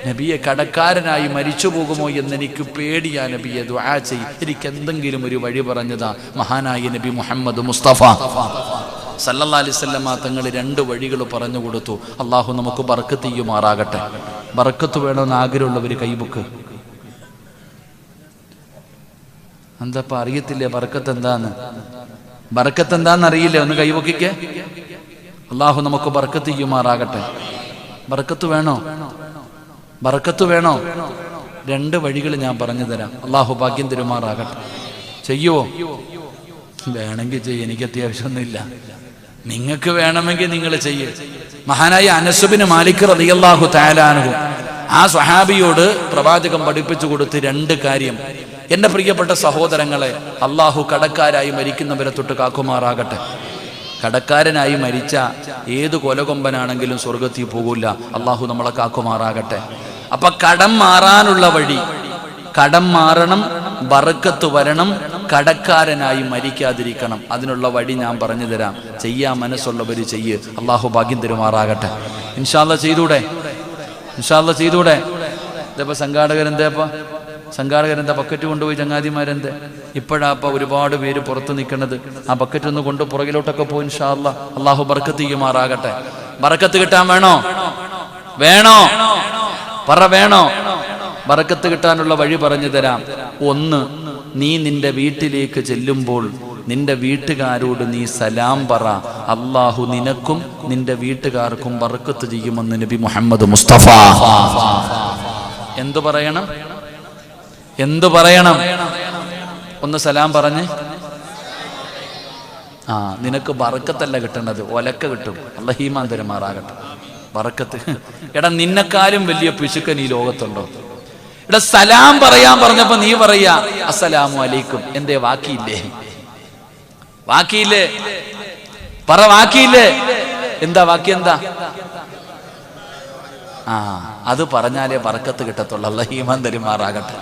നബിയെ കടക്കാരനായി മരിച്ചു പോകുമോ എന്ന് എനിക്ക് പേടിയാ നബിയെ, ദുആ ചെയ്യ്, എനിക്ക് എന്തെങ്കിലും ഒരു വഴി പറഞ്ഞതാ മഹാനായ നബി മുഹമ്മദ് മുസ്തഫ സല്ലല്ലാഹു അലൈഹി വസല്ലം തങ്ങൾ 2 വഴികൾ പറഞ്ഞു കൊടുത്തു. അള്ളാഹു നമുക്ക് ബർക്കത്ത് ചെയ്യുമാറാകട്ടെ. ബർക്കത്ത് വേണമെന്ന് ആഗ്രഹമുള്ളവർ കൈബുക്ക്. എന്താ അറിയത്തില്ലേ ബർക്കത്ത് എന്താന്ന്? ബർക്കത്ത് എന്താന്ന് അറിയില്ലേ? ഒന്ന് കൈബുക്കിക്ക്. അള്ളാഹു നമുക്ക് ബർക്കത്ത് ചെയ്യുമാറാകട്ടെ. ബർക്കത്ത് വേണോ? ബർക്കത്ത് വേണോ? 2 വഴികൾ ഞാൻ പറഞ്ഞു തരാം. അള്ളാഹു ഭാഗ്യം തരുമാറാകട്ടെ. ചെയ്യുവോ? വേണമെങ്കിൽ ചെയ്യ, എനിക്ക് അത്യാവശ്യമൊന്നുമില്ല. നിങ്ങൾക്ക് വേണമെങ്കിൽ നിങ്ങൾ ചെയ്യ്. മഹാനായ അനസ് ബിൻ മാലിക് റളിയല്ലാഹു തആല അൻഹു, ആ സ്വഹാബിയോട് പ്രവാചകൻ പഠിപ്പിച്ചു കൊടുത്ത് 2 കാര്യം. എൻ്റെ പ്രിയപ്പെട്ട സഹോദരങ്ങളെ, അള്ളാഹു കടക്കാരായി മരിക്കുന്നവരെ തൊട്ട് കാക്കുമാറാകട്ടെ. കടക്കാരനായി മരിച്ച ഏത് കൊലകൊമ്പനാണെങ്കിലും സ്വർഗത്തിൽ പോകില്ല. അള്ളാഹു നമ്മളെ കാക്കുമാറാകട്ടെ. അപ്പൊ കടം മാറാനുള്ള വഴി, കടം മാറണം, ബറക്കത്ത് വരണം, കടക്കാരനായി മരിക്കാതിരിക്കണം. അതിനുള്ള വഴി ഞാൻ പറഞ്ഞു തരാം. ചെയ്യാൻ മനസ്സുള്ളവര് ചെയ്യ്. അള്ളാഹു ഭാഗ്യം തരുമാറാകട്ടെ. ഇൻഷാ അല്ലാഹ് ചെയ്തൂടെ? ഇൻഷാ അല്ലാഹ് ചെയ്തൂടെ? ഇതേപ്പോ സംഘാടകരെന്താ ബക്കറ്റ് കൊണ്ടുപോയി ചങ്ങാതിമാരെന്താ ഇപ്പോഴാപ്പ ഒരുപാട് പേര് പുറത്ത് നിൽക്കുന്നത്. ആ ബക്കറ്റ് ഒന്ന് കൊണ്ട് പുറകിലോട്ടൊക്കെ പോയി. ഇൻഷാ അല്ലാഹ് അള്ളാഹു ബർക്കത്ത് ചെയ്യുമാറാകട്ടെ. ബർക്കത്ത് കിട്ടാൻ വേണോ? വേണോ? ബർക്കത്ത് കിട്ടാനുള്ള വഴി പറഞ്ഞു തരാം. ഒന്ന്, നീ നിന്റെ വീട്ടിലേക്ക് ചെല്ലുമ്പോൾ നിന്റെ വീട്ടുകാരോട് നീ സലാം പറ. അള്ളാഹു നിനക്കും നിന്റെ വീട്ടുകാർക്കും ബർക്കത്ത് ചെയ്യുമെന്ന് നബി മുഹമ്മദ് മുസ്തഫ. എന്തു പറയണം? ഒന്ന് സലാം പറഞ്ഞ്. നിനക്ക് ബർക്കത്തല്ല കിട്ടേണ്ടത്, ഒലക്ക കിട്ടും. അല്ലാഹു ഈമാൻ തരുമാറാകട്ടെ. ബർക്കത്ത്. എടാ, നിന്നെക്കാളും വലിയ പിശുക്കൻ ഈ ലോകത്തുണ്ടോ? എടാ, സലാം പറയാൻ പറഞ്ഞപ്പോ നീ പറയാ അസ്സലാമു അലൈക്കും. എന്തേ വാക്കിയില്ലേ? വാക്കിയില്ലേ? എന്താ വാക്കി? എന്താ? അത് പറഞ്ഞാലേ ബർക്കത്ത് കിട്ടത്തുള്ളൂ. അല്ലാഹു ഈമാൻ തരുമാറാകട്ടെ.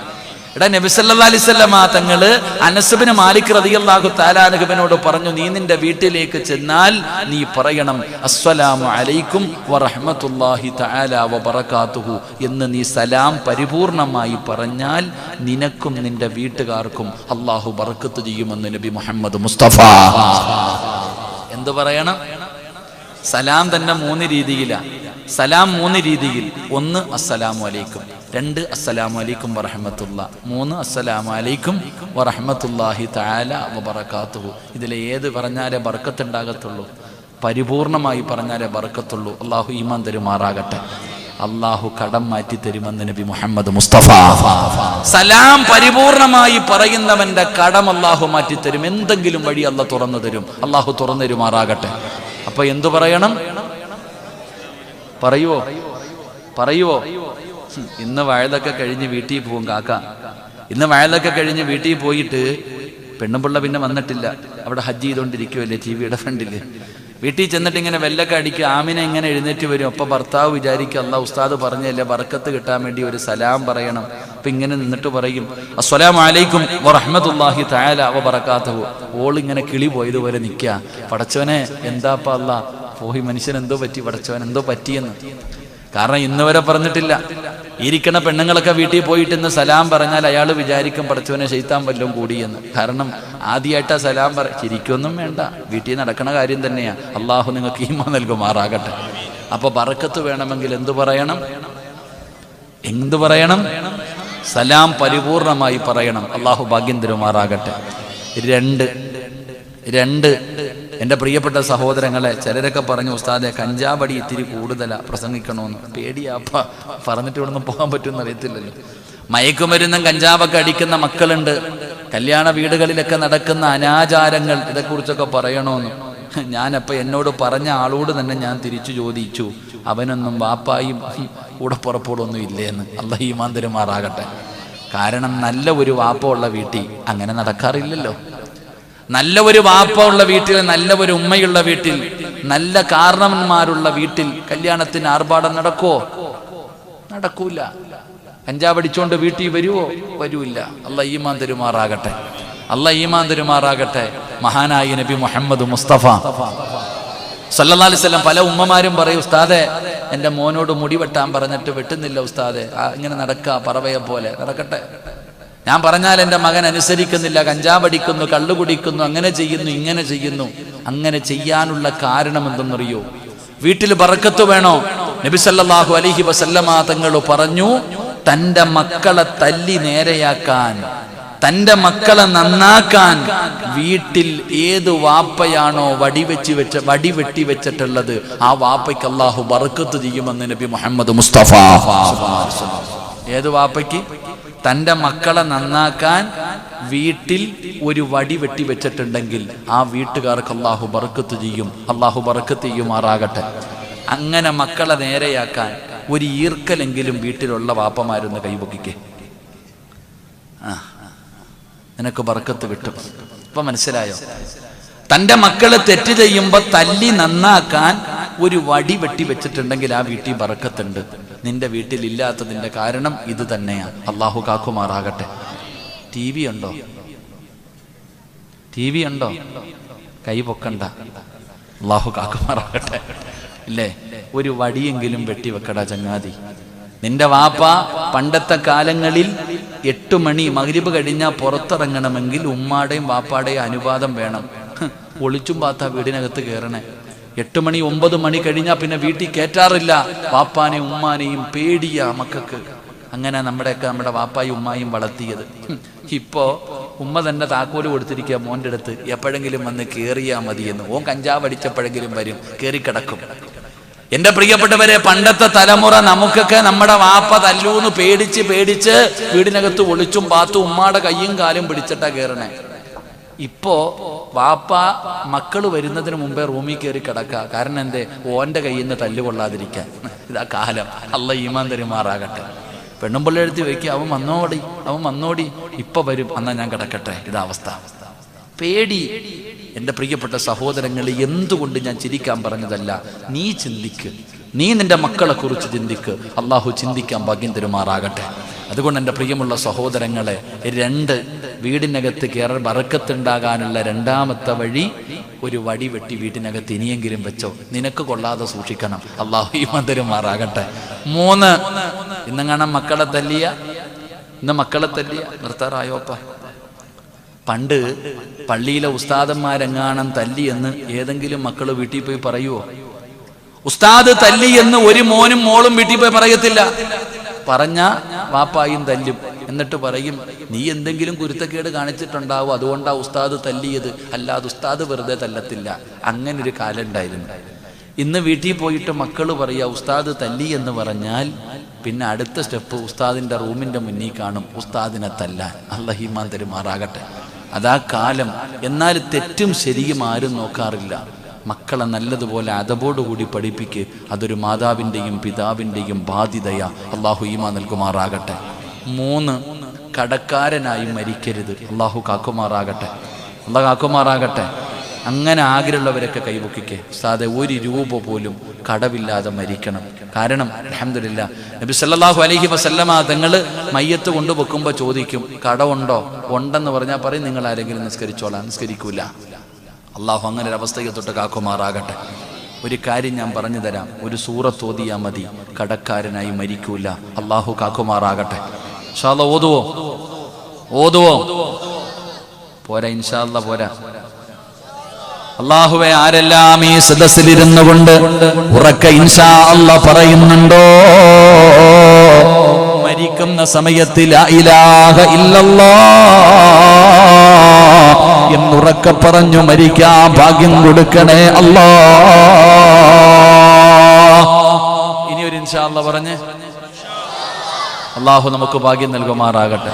എടാ, നബി സല്ലല്ലാഹു അലൈഹി വസല്ലം തങ്ങള് അനസ് ഇബ്നു മാലിക് റളിയല്ലാഹു തആല അൻഹുവിനോട് പറഞ്ഞു, നീ നിന്റെ വീട്ടിലേക്ക് ചെന്നാൽ നീ പറയണം അസ്സലാമു അലൈക്കും വറഹ്മത്തുള്ളാഹി തആല വബറകാതുഹു എന്ന്. നീ സലാം പരിപൂർണമായി പറഞ്ഞാൽ നിനക്കും നിന്റെ വീട്ടുകാർക്കും അല്ലാഹു ബർക്കത്ത് ചെയ്യുമെന്ന് നബി മുഹമ്മദ് മുസ്തഫ. എന്തു പറയണം? സലാം തന്നെ 3 രീതിയിലാണ്. സലാം 3 രീതിയിൽ. 1 അസ്സലാമു അലൈക്കും, 2 അസ്സലാമു അലൈക്കും വറഹ്മത്തുള്ളാ, 3 അസ്സലാമു അലൈക്കും വറഹ്മത്തുള്ളാഹി തആല വബറകാതുഹു. ഇതിലെ ഏത് പറഞ്ഞാലേ ബർക്കത്ത് ഉണ്ടാകത്തുള്ളൂ? പരിപൂർണമായി പറഞ്ഞാലേ ബർക്കത്തുള്ളൂ. അള്ളാഹു ഈമാൻ തരുമാറാകട്ടെ. അള്ളാഹു കടം മാറ്റി തരുമെന്ന് നബി മുഹമ്മദ് മുസ്തഫ. സലാം പരിപൂർണമായി പറയുന്നവന്റെ കടം അള്ളാഹു മാറ്റി തരും. എന്തെങ്കിലും വഴി അള്ളാഹു തുറന്നു തരും. അള്ളാഹു തുറന്നു തരുമാറാകട്ടെ. അപ്പൊ എന്തു പറയണം? പറയുവോ? ഇന്ന് വയലൊക്കെ കഴിഞ്ഞ് വീട്ടിൽ പോവും കാക്ക. ഇന്ന് വയലൊക്കെ കഴിഞ്ഞ് വീട്ടിൽ പോയിട്ട് പെണ്ണുപിള്ള പിന്നെ വന്നിട്ടില്ല. അവിടെ ഹജ്ജ് ചെയ്തോണ്ടിരിക്കുവല്ലേ ടിവിയുടെ ഫ്രണ്ടില്. വീട്ടിൽ ചെന്നിട്ട് ഇങ്ങനെ വെല്ലൊക്കെ അടിക്കുക. ആമിനെ ഇങ്ങനെ എഴുന്നേറ്റ് വരും. അപ്പൊ ഭർത്താവ് വിചാരിക്കുക, അല്ലാഹ് ഉസ്താദ് പറഞ്ഞല്ലേ ബർക്കത്ത് കിട്ടാൻ വേണ്ടി ഒരു സലാം പറയണം. അപ്പൊ ഇങ്ങനെ നിന്നിട്ട് പറയും അസ്സലാമു അലൈക്കും വറഹ്മത്തുള്ളാഹി തആല വബറകാതുഹു. ഓളിങ്ങനെ കിളി പോയതുപോലെ നിൽക്കുക. പടച്ചവനെ എന്താപ്പ അല്ലാഹ് പോയി, മനുഷ്യൻ എന്തോ പറ്റി, പടച്ചവൻ എന്തോ പറ്റിയെന്ന്. കാരണം ഇന്ന് വരെ പറഞ്ഞിട്ടില്ല. ഇരിക്കണ പെണ്ണുങ്ങളൊക്കെ വീട്ടിൽ പോയിട്ട് ഇന്ന് സലാം പറഞ്ഞാൽ അയാൾ വിചാരിക്കും പടച്ചവനെ ശൈത്താൻ വല്ലതും കൂടിയെന്ന്. കാരണം ആദ്യമായിട്ടാ സലാം ചിരിക്കൊന്നും വേണ്ട, വീട്ടിൽ നടക്കണ കാര്യം തന്നെയാ. അള്ളാഹു നിങ്ങൾക്ക് ഈമാൻ നൽകുമാറാകട്ടെ. അപ്പൊ ബർക്കത്ത് വേണമെങ്കിൽ എന്തു പറയണം? സലാം പരിപൂർണമായി പറയണം. അള്ളാഹു ഭാഗ്യം തരുമാറാകട്ടെ. 2 എൻ്റെ പ്രിയപ്പെട്ട സഹോദരങ്ങളെ, ചിലരൊക്കെ പറഞ്ഞു ഉസ്താദെ കഞ്ചാവടി ഇത്തിരി കൂടുതലാ, പ്രസംഗിക്കണമെന്ന്. പേടിയാപ്പ, പറഞ്ഞിട്ട് ഇവിടുന്ന് പോകാൻ പറ്റുമെന്ന് അറിയത്തില്ലല്ലോ. മയക്കുമരുന്നും കഞ്ചാവൊക്കെ അടിക്കുന്ന മക്കളുണ്ട്. കല്യാണ വീടുകളിലൊക്കെ നടക്കുന്ന അനാചാരങ്ങൾ, ഇതേക്കുറിച്ചൊക്കെ പറയണമെന്ന്. ഞാനപ്പോൾ എന്നോട് പറഞ്ഞ ആളോട് തന്നെ ഞാൻ തിരിച്ചു ചോദിച്ചു, അവനൊന്നും വാപ്പായും കൂടെ പുറപ്പെടുമൊന്നും ഇല്ലേന്ന്. അല്ലാഹു ഈമാൻ തരുമാറാകട്ടെ. കാരണം നല്ല ഒരു വാപ്പ ഉള്ള വീട്ടിൽ അങ്ങനെ നടക്കാറില്ലല്ലോ. നല്ല ഒരു വാപ്പ ഉള്ള വീട്ടിൽ, നല്ല ഒരു ഉമ്മയുള്ള വീട്ടിൽ, നല്ല കാരണവന്മാരുള്ള വീട്ടിൽ കല്യാണത്തിന് ആർഭാടം നടക്കൂല. കഞ്ചാവ് അടിച്ചോണ്ട് വീട്ടിൽ വരൂല്ല. അല്ലാഹു ഈമാൻ തരുമാറാകട്ടെ. മഹാനായ നബി മുഹമ്മദ് മുസ്തഫ സല്ലല്ലാഹു അലൈഹി വസല്ലം പല ഉമ്മമാരും പറയും ഉസ്താദെ എൻ്റെ മോനോട് മുടി വെട്ടാൻ പറഞ്ഞിട്ട് വെട്ടുന്നില്ല ഉസ്താദെ. ഇങ്ങനെ നടക്കുക പറവയെ പോലെ. നടക്കട്ടെ. ഞാൻ പറഞ്ഞാൽ എൻ്റെ മകൻ അനുസരിക്കുന്നില്ല, കഞ്ചാവ് അടിക്കുന്നു, കള്ളു കുടിക്കുന്നു, അങ്ങനെ ചെയ്യുന്നു, ഇങ്ങനെ ചെയ്യുന്നു. അങ്ങനെ ചെയ്യാനുള്ള കാരണം എന്തെന്നറിയോ? വീട്ടിൽ ബർക്കത്ത് വേണോ? നബി സല്ലല്ലാഹു അലൈഹി വസല്ലമ തങ്ങൾ പറഞ്ഞു, തൻ്റെ മക്കളെ തല്ലി നേരെയാക്കാൻ, തൻ്റെ മക്കളെ നന്നാക്കാൻ വീട്ടിൽ ഏത് വാപ്പയാണോ വടി വെട്ടി വെച്ചിട്ടുള്ളത് ആ വാപ്പയ്ക്ക് അല്ലാഹു ബർക്കത്ത് ചെയ്യുമെന്ന് നബി മുഹമ്മദ് മുസ്തഫ. ഏത് വാപ്പയ്ക്ക് തൻ്റെ മക്കളെ നന്നാക്കാൻ വീട്ടിൽ ഒരു വടി വെട്ടി വെച്ചിട്ടുണ്ടെങ്കിൽ ആ വീട്ടുകാർക്ക് അല്ലാഹു ബർക്കത്ത് ചെയ്യും. അല്ലാഹു ബർക്കത്ത് ചെയ്യുമാറാകട്ടെ. അങ്ങനെ മക്കളെ നേരെയാക്കാൻ ഒരു ഈർക്കലെങ്കിലും വീട്ടിലുള്ള വാപ്പമാരൊന്ന് കൈപൊക്കിക്കേ. നിനക്ക് ബർക്കത്ത് കിട്ടും. ഇപ്പൊ മനസ്സിലായോ? തൻ്റെ മക്കള് തെറ്റ് ചെയ്യുമ്പോൾ തല്ലി നന്നാക്കാൻ ഒരു വടി വെട്ടി വെച്ചിട്ടുണ്ടെങ്കിൽ ആ വീട്ടിൽ ബർക്കത്തുണ്ട്. നിന്റെ വീട്ടിൽ ഇല്ലാത്തതിന്റെ കാരണം ഇത് തന്നെയാണ്. അള്ളാഹു കാക്കുമാറാകട്ടെ. ടി വി ഉണ്ടോ? ടി വി ഉണ്ടോ? കൈ പൊക്കണ്ട. അള്ളാഹു കാക്കുമാറാകട്ടെ. ഇല്ലേ? ഒരു വടിയെങ്കിലും വെട്ടിവെക്കടാ ചങ്ങാതി. നിന്റെ വാപ്പ പണ്ടത്തെ കാലങ്ങളിൽ 8 മണി മഗ്രിബ് കഴിഞ്ഞാൽ പുറത്തിറങ്ങണമെങ്കിൽ ഉമ്മാടെയും വാപ്പാടെയും അനുവാദം വേണം. ഒളിച്ചും പാത്ത വീടിനകത്ത് കയറണേ. 8 മണി 9 മണി കഴിഞ്ഞാൽ പിന്നെ വീട്ടിൽ കയറ്റാറില്ല. വാപ്പാനെയും ഉമ്മാനെയും പേടിയാ മക്കൾക്ക്. അങ്ങനെ നമ്മുടെ വാപ്പായും ഉമ്മായും വളർത്തിയത്. ഇപ്പോ ഉമ്മ തന്നെ താക്കോല് കൊടുത്തിരിക്കുക മോൻ്റെ അടുത്ത്, എപ്പോഴെങ്കിലും വന്ന് കയറിയാ മതിയെന്ന്. ഓൻ കഞ്ചാവ് അടിച്ചപ്പോഴെങ്കിലും വരും, കയറിക്കിടക്കും. എന്റെ പ്രിയപ്പെട്ടവരെ, പണ്ടത്തെ തലമുറ നമുക്കൊക്കെ നമ്മുടെ വാപ്പ തല്ലൂന്ന് പേടിച്ച് പേടിച്ച് വീടിനകത്ത് ഒളിച്ചും പാത്തും ഉമ്മാടെ കയ്യും കാലും പിടിച്ചിട്ടാ കയറണേ. ഇപ്പോ വാപ്പ മക്കള് വരുന്നതിന് മുമ്പേ റൂമിൽ കയറി കിടക്കുക. കാരണം എന്തേ? ഓന്റെ കയ്യിൽ നിന്ന് തല്ലുകൊള്ളാതിരിക്കാൻ. ഇതാ കാലം. അള്ള ഈമാൻ തരുമാറാകട്ടെ. പെണ്ണും പിള്ളേ എഴുതി വയ്ക്കുക, അവൻ വന്നോടി ഇപ്പൊ വരും, എന്നാ ഞാൻ കിടക്കട്ടെ. ഇതാ അവസ്ഥ. പേടി. എൻ്റെ പ്രിയപ്പെട്ട സഹോദരങ്ങളെ, എന്തുകൊണ്ട് ഞാൻ ചിരിക്കാൻ പറഞ്ഞതല്ല, നീ ചിന്തിക്ക്. നീ നിന്റെ മക്കളെ കുറിച്ച് ചിന്തിക്ക്. അള്ളാഹു ചിന്തിക്കാൻ ഭാഗ്യം തരുമാറാകട്ടെ. അതുകൊണ്ട് എൻ്റെ പ്രിയമുള്ള സഹോദരങ്ങളെ, 2 വീടിനകത്ത് കയറി ബറക്കത്തുണ്ടാകാനുള്ള രണ്ടാമത്തെ വഴി, ഒരു വടി വെട്ടി വീട്ടിനകത്ത് ഇനിയെങ്കിലും വെച്ചോ. നിനക്ക് കൊള്ളാതെ സൂക്ഷിക്കണം. അള്ളാഹു ഈമാൻ തരുമാറാകട്ടെ. 3 ഇന്നെങ്ങാണം മക്കളെ തല്ലിയ നിർത്താറായോപ്പ. പണ്ട് പള്ളിയിലെ ഉസ്താദന്മാരെങ്ങാണം തല്ലി എന്ന് ഏതെങ്കിലും മക്കള് വീട്ടിൽ പോയി പറയുവോ? ഉസ്താദ് തല്ലി എന്ന് ഒരു മോനും മോളും വീട്ടിൽ പോയി പറയത്തില്ല. പറഞ്ഞ വാപ്പായും തല്ലും. എന്നിട്ട് പറയും, നീ എന്തെങ്കിലും കുരുത്തക്കേട് കാണിച്ചിട്ടുണ്ടാവും, അതുകൊണ്ടാ ഉസ്താദ് തല്ലിയത്, അല്ലാതെ ഉസ്താദ് വെറുതെ തല്ലത്തില്ല. അങ്ങനെ ഒരു കാലം ഉണ്ടായിരുന്നു. ഇന്ന് വീട്ടിൽ പോയിട്ട് മക്കള് പറയാ ഉസ്താദ് തല്ലി എന്ന് പറഞ്ഞാൽ പിന്നെ അടുത്ത സ്റ്റെപ്പ് ഉസ്താദിന്റെ റൂമിന്റെ മുന്നിൽ കാണും ഉസ്താദിനെ തല്ലാൻ. അല്ലാഹു ഈമാൻ തരുമാറാകട്ടെ. അതാ കാലം. എന്നാൽ തെറ്റും ശരിയും ആരും നോക്കാറില്ല. മക്കളെ നല്ലതുപോലെ അതബോടുകൂടി പഠിപ്പിക്ക്. അതൊരു മാതാവിൻ്റെയും പിതാവിൻ്റെയും ബാധ്യതയാ. അള്ളാഹു ഈമാൻ നൽകുമാറാകട്ടെ. 3 കടക്കാരനായി മരിക്കരുത്. അള്ളാഹു കാക്കുമാറാകട്ടെ. അള്ളാഹു കാക്കുമാറാകട്ടെ. അങ്ങനെ ആഗ്രഹമുള്ളവരൊക്കെ കൈവക്കിക്കേ. ഉസ്താദെ 1 രൂപ പോലും കടവില്ലാതെ മരിക്കണം. കാരണം അൽഹംദുലില്ലാ നബി സല്ലല്ലാഹു അലൈഹി വസല്ലമ തങ്ങൾ മയ്യത്ത് കൊണ്ടുവെക്കുമ്പോൾ ചോദിക്കും, കടമുണ്ടോ? ഉണ്ടെന്ന് പറഞ്ഞാൽ പറയും, നിങ്ങൾ ആരെങ്കിലും നിസ്കരിച്ചോളാം. നിസ്കരിക്കൂല. അള്ളാഹു അങ്ങനെ ഒരു അവസ്ഥയെ തൊട്ട് കാക്കുമാറാകട്ടെ. ഒരു കാര്യം ഞാൻ പറഞ്ഞു തരാം, ഒരു സൂറത്ത് ഓതിയാ മതി, കടക്കാരനായി മരിക്കൂല. അള്ളാഹു കാക്കുമാറാകട്ടെ. ഇൻഷാ അല്ലാഹ് ഓതുവോ? പോരാ, ഇൻഷാ അല്ലാഹ് പോരാ. അല്ലാഹുവേ, ആരെല്ലാം ഈ സദസ്സിലിരുന്നു കൊണ്ട് ഉറക്കെ ഇൻഷാ അല്ലാഹ് പറയുന്നുണ്ടോ, മരിക്കുന്ന സമയത്ത് ലാ ഇലാഹ ഇല്ലല്ലാഹ് എന്നുറക്കെ പറഞ്ഞു മരിക്കാൻ ഭാഗ്യം കൊടുക്കണേ അല്ലാഹ്. ഇനി ഒരു ഇൻഷാ അല്ലാഹ് പറഞ്ഞ് അല്ലാഹു നമുക്ക് ഭാഗ്യം നൽകുമാറാകട്ടെ.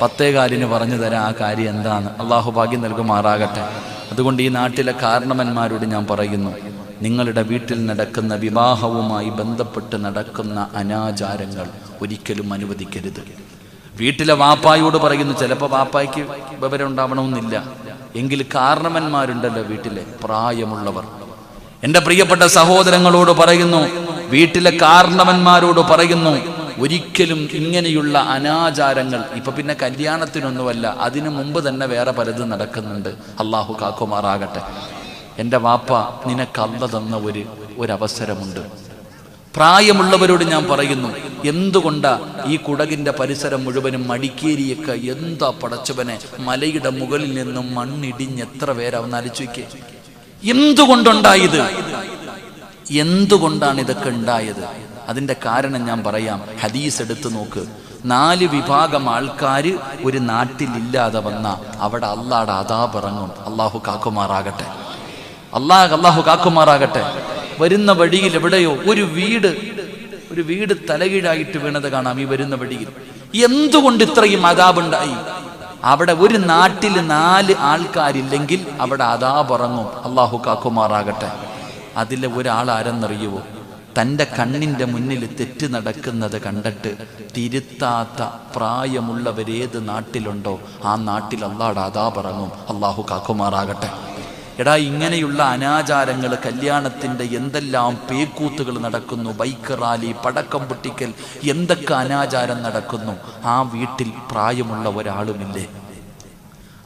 10 പറഞ്ഞു തരാം ആ കാര്യം എന്താണ്. അല്ലാഹു ഭാഗ്യം നൽകുമാറാകട്ടെ. അതുകൊണ്ട് ഈ നാട്ടിലെ കാരണവന്മാരോട് ഞാൻ പറയുന്നു, നിങ്ങളുടെ വീട്ടിൽ നടക്കുന്ന വിവാഹവുമായി ബന്ധപ്പെട്ട് നടക്കുന്ന അനാചാരങ്ങൾ ഒരിക്കലും അനുവദിക്കരുത്. വീട്ടിലെ വാപ്പായോട് പറയുന്നു, ചിലപ്പോൾ വാപ്പായ്ക്ക് വിവരം ഉണ്ടാവണമെന്നില്ല, എങ്കിൽ കാരണവന്മാരുണ്ടല്ലോ വീട്ടിലെ പ്രായമുള്ളവർ. എൻ്റെ പ്രിയപ്പെട്ട സഹോദരങ്ങളോട് പറയുന്നു, വീട്ടിലെ കാരണവന്മാരോട് പറയുന്നു, ഒരിക്കലും ഇങ്ങനെയുള്ള അനാചാരങ്ങൾ, ഇപ്പൊ പിന്നെ കല്യാണത്തിനൊന്നുമല്ല, അതിനു മുമ്പ് തന്നെ വേറെ പലതും നടക്കുന്നുണ്ട്. അള്ളാഹു കാക്കുമാറാകട്ടെ. എൻ്റെ വാപ്പ, നിനക്ക് അള്ള തന്ന ഒരവസരമുണ്ട്. പ്രായമുള്ളവരോട് ഞാൻ പറയുന്നു, എന്തുകൊണ്ടാ ഈ കുടകിന്റെ പരിസരം മുഴുവനും മടിക്കേരിയൊക്കെ എന്താ പടച്ചവനെ, മലയുടെ മുകളിൽ നിന്നും മണ്ണിടിഞ്ഞ് എത്ര പേരാവുന്ന ആലോചിക്കേ. എന്തുകൊണ്ടുണ്ടായത്? എന്തുകൊണ്ടാണ് ഇതൊക്കെ ഉണ്ടായത്? അതിന്റെ കാരണം ഞാൻ പറയാം. ഹദീസ് എടുത്തു നോക്ക്. 4 വിഭാഗം ആൾക്കാർ ഒരു നാട്ടിലില്ലാതെ വന്ന അവിടെ അള്ളാഹുടെ അദാബ് ഇറങ്ങും. അള്ളാഹു കാക്കുമാറാകട്ടെ. അള്ളാഹു കാക്കുമാറാകട്ടെ. വരുന്ന വഴിയിൽ എവിടെയോ ഒരു വീട് തലകീഴായിട്ട് വീണത് കാണാം ഈ വരുന്ന വഴിയിൽ. എന്തുകൊണ്ട് ഇത്രയും അദാബ് ഉണ്ടായി? അവിടെ ഒരു നാട്ടിൽ 4 ആൾക്കാരില്ലെങ്കിൽ അവിടെ അദാബ് ഇറങ്ങും. അള്ളാഹു കാക്കുമാറാകട്ടെ. അതിലെ ഒരാൾ ആരെന്നറിയുവോ? തൻ്റെ കണ്ണിൻ്റെ മുന്നിൽ തെറ്റ് നടക്കുന്നത് കണ്ടിട്ട് തിരുത്താത്ത പ്രായമുള്ളവരേത് നാട്ടിലുണ്ടോ ആ നാട്ടിൽ അള്ളാഹുടെ അദാബ് ഇറങ്ങും. അള്ളാഹു കാക്കുമാറാകട്ടെ. എടാ, ഇങ്ങനെയുള്ള അനാചാരങ്ങൾ, കല്യാണത്തിൻ്റെ എന്തെല്ലാം പേക്കൂത്തുകൾ നടക്കുന്നു, ബൈക്ക് റാലി, പടക്കം പൊട്ടിക്കൽ, എന്തൊക്കെ അനാചാരം നടക്കുന്നു. ആ വീട്ടിൽ പ്രായമുള്ള ഒരാളുമില്ലേ?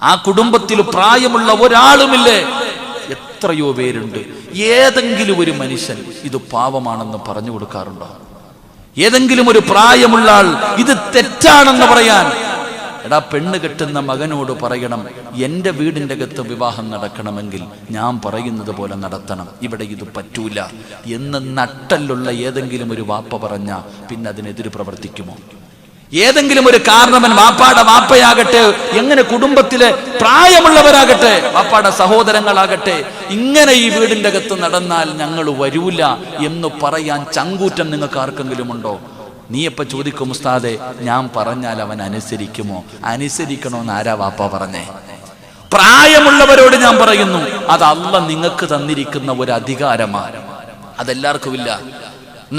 ആ കുടുംബത്തിൽ പ്രായമുള്ള ഒരാളുമില്ലേ? എത്രയോ പേരുണ്ട്. ഏതെങ്കിലും ഒരു മനുഷ്യൻ ഇത് പാവമാണെന്ന് പറഞ്ഞു കൊടുക്കാറുണ്ടോ? ഏതെങ്കിലും ഒരു പ്രായമുള്ള ആൾ ഇത് തെറ്റാണെന്ന് പറയാൻ? എടാ, പെണ്ണ് കെട്ടുന്ന മകനോട് പറയണം, എൻ്റെ വീടിൻ്റെ അകത്ത് വിവാഹം നടക്കണമെങ്കിൽ ഞാൻ പറയുന്നത് പോലെ നടത്തണം, ഇവിടെ ഇത് പറ്റൂല എന്ന് നട്ടലുള്ള ഏതെങ്കിലും ഒരു വാപ്പ പറഞ്ഞാൽ പിന്നെ അതിനെതിര് പ്രവർത്തിക്കുമോ? ഏതെങ്കിലും ഒരു കാരണവൻ, വാപ്പാടെ വാപ്പയാകട്ടെ, എങ്ങനെ കുടുംബത്തിലെ പ്രായമുള്ളവരാകട്ടെ, വാപ്പാടെ സഹോദരങ്ങളാകട്ടെ, ഇങ്ങനെ ഈ വീടിൻ്റെ അകത്ത് നടന്നാൽ ഞങ്ങൾ വരൂല എന്ന് പറയാൻ ചങ്കൂറ്റം നിങ്ങൾക്ക് ആർക്കെങ്കിലും ഉണ്ടോ? നീ എപ്പോ ചോദിക്കും, ഉസ്താദെ ഞാൻ പറഞ്ഞാൽ അവൻ അനുസരിക്കുമോ? അനുസരിക്കണോന്ന് ആരാ വാപ്പ പറഞ്ഞേ? പ്രായമുള്ളവരോട് ഞാൻ പറയുന്നു, അത് അള്ളാഹ് നിങ്ങൾക്ക് തന്നിരിക്കുന്ന ഒരു അധികാരമാണ്. അതെല്ലാവർക്കും ഇല്ല.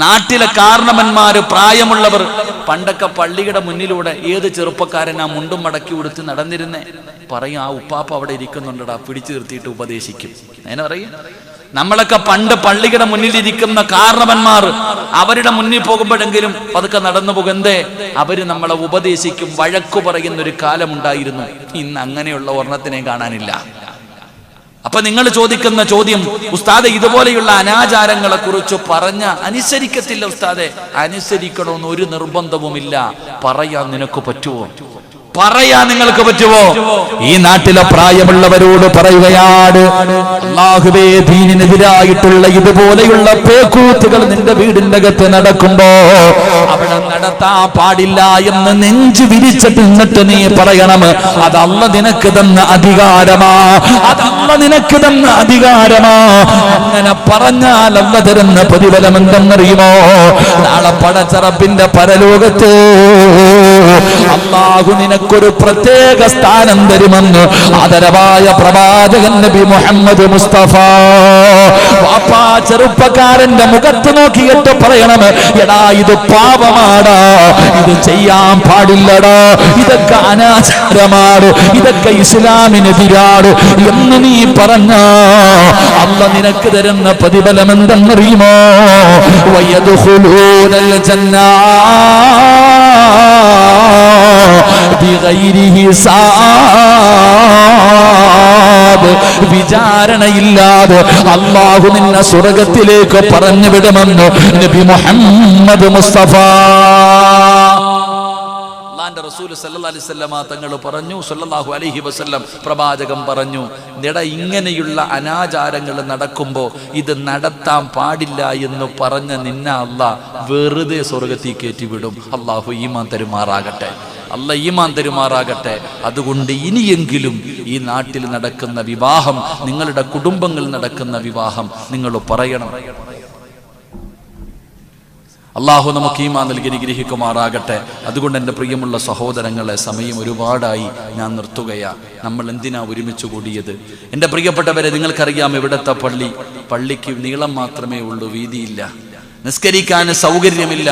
നാട്ടിലെ കാരണവന്മാര്, പ്രായമുള്ളവർ, പണ്ടൊക്കെ പള്ളിയുടെ മുന്നിലൂടെ ഏത് ചെറുപ്പക്കാരൻ ആ മുണ്ടും മടക്കി കൊടുത്ത് നടന്നിരുന്നേ? പറയും, ആ ഉപ്പാപ്പ അവിടെ ഇരിക്കുന്നുണ്ടടാ, പിടിച്ചു നിർത്തിയിട്ട് ഉപദേശിക്കും. അങ്ങനെ പറയും. നമ്മളൊക്കെ പണ്ട് പള്ളിയുടെ മുന്നിലിരിക്കുന്ന കാരണവന്മാർ അവരുടെ മുന്നിൽ പോകുമ്പോഴെങ്കിലും പതുക്കെ നടന്നു പോകുന്നതേ, അവര് നമ്മളെ ഉപദേശിക്കും, വഴക്കു പറയുന്ന ഒരു കാലമുണ്ടായിരുന്നു. ഇന്ന് അങ്ങനെയുള്ള ഒരെണ്ണത്തിനെ കാണാനില്ല. അപ്പൊ നിങ്ങൾ ചോദിക്കുന്ന ചോദ്യം, ഉസ്താദെ ഇതുപോലെയുള്ള അനാചാരങ്ങളെ കുറിച്ച് പറഞ്ഞ അനുസരിക്കത്തില്ല ഉസ്താദെ. അനുസരിക്കണമെന്ന് ഒരു നിർബന്ധവുമില്ല. പറയാൻ നിനക്ക് പറ്റുമോ? പറയാൻ നിങ്ങൾക്ക് പറ്റുമോ? ഈ നാട്ടിലെ പ്രായമുള്ളവരോട് പറയുകയാണ്, അല്ലാഹുവേ, ദീനിനെതിരായിട്ടുള്ള ഇതുപോലെയുള്ള പേക്കൂത്തുകൾ നിന്റെ വീടിന്റെ അകത്ത് നടക്കുമ്പോ അവിടെ നടത്താൻ പാടില്ല എന്ന് നെഞ്ചു വിരിച്ചിട്ട് നിന്നിട്ട് നീ പറയണം, അത് അല്ലാഹ് നിനക്ക് തന്ന അധികാരമാ, അത് അല്ലാഹ് നിനക്ക് തന്ന അധികാരമാ. അങ്ങനെ പറഞ്ഞാൽ അല്ലാഹ് തരുന്ന പ്രതിഫലം എന്തെന്നറിയുമോ? നാളെ പടച്ച റബ്ബിന്റെ പരലോകത്ത് അല്ലാഹു നിനക്കൊരു പ്രത്യേക സ്ഥാനം തരുമെന്ന് ആദരവായ പ്രവാചകൻ നബി മുഹമ്മദ് മുസ്തഫ. വാപ്പാ ചെറുപ്പക്കാരന്റെ മുഖത്ത് നോക്കിയിട്ട് പറയണം, എടാ ഇത് പാപമാടാ, ഇത് ചെയ്യാൻ പാടില്ലടാ, ഇതൊക്കെ അനാചാരമാണ്, ഇതൊക്കെ ഇസ്ലാമിനെതിരാണ് എന്ന് നീ പറഞ്ഞ അല്ലാഹ് നിനക്ക് തരുന്ന പ്രതിഫലം എന്തെന്നറിയുമോ? വയദ്ഖുലൂനൽ ജന്ന ബിഗൈരി ഹിസാബ്. വിചാരണയില്ലാതെ അല്ലാഹു നിന്നെ സ്വർഗ്ഗത്തിലേക്ക് പറഞ്ഞു വിടുമെന്ന് നബി മുഹമ്മദ് മുസ്തഫ. അല്ലാഹുവിന്റെ റസൂൽ സല്ലല്ലാഹു അലൈഹി വസല്ലമ തങ്ങൾ പറഞ്ഞു, സല്ലല്ലാഹു അലൈഹി വസല്ലം പ്രവാചകൻ പറഞ്ഞു, എടാ ഇങ്ങനെയുള്ള അനാചാരങ്ങൾ നടക്കുമ്പോൾ ഇത് നടത്താൻ പാടില്ല എന്ന് പറഞ്ഞ നിന്നെ അല്ലാഹ് വെറുതെ സ്വർഗ്ഗത്തിൽ കയറ്റിവിടും. അല്ലാഹു ഈമാൻ തരുമാറാകട്ടെ. അല്ലാഹ് ഈമാൻ തരുമാറാകട്ടെ. അതുകൊണ്ട് ഇനിയെങ്കിലും ഈ നാട്ടിൽ നടക്കുന്ന വിവാഹം, നിങ്ങളുടെ കുടുംബങ്ങളിൽ നടക്കുന്ന വിവാഹം നിങ്ങൾ പറയണം. അള്ളാഹു നമുക്ക് ഈമാൻ നൽകി അനുഗ്രഹിക്കുമാറാകട്ടെ. അതുകൊണ്ട് എൻ്റെ പ്രിയമുള്ള സഹോദരങ്ങളെ, സമയം ഒരുപാടായി, ഞാൻ നിർത്തുകയാണ്. നമ്മൾ എന്തിനാ ഒരുമിച്ച് കൂടിയത്? എൻ്റെ പ്രിയപ്പെട്ടവരെ, നിങ്ങൾക്കറിയാം ഇവിടുത്തെ പള്ളിക്ക് നീളം മാത്രമേ ഉള്ളൂ, വീതിയില്ല. നിസ്കരിക്കാൻ സൗകര്യമില്ല.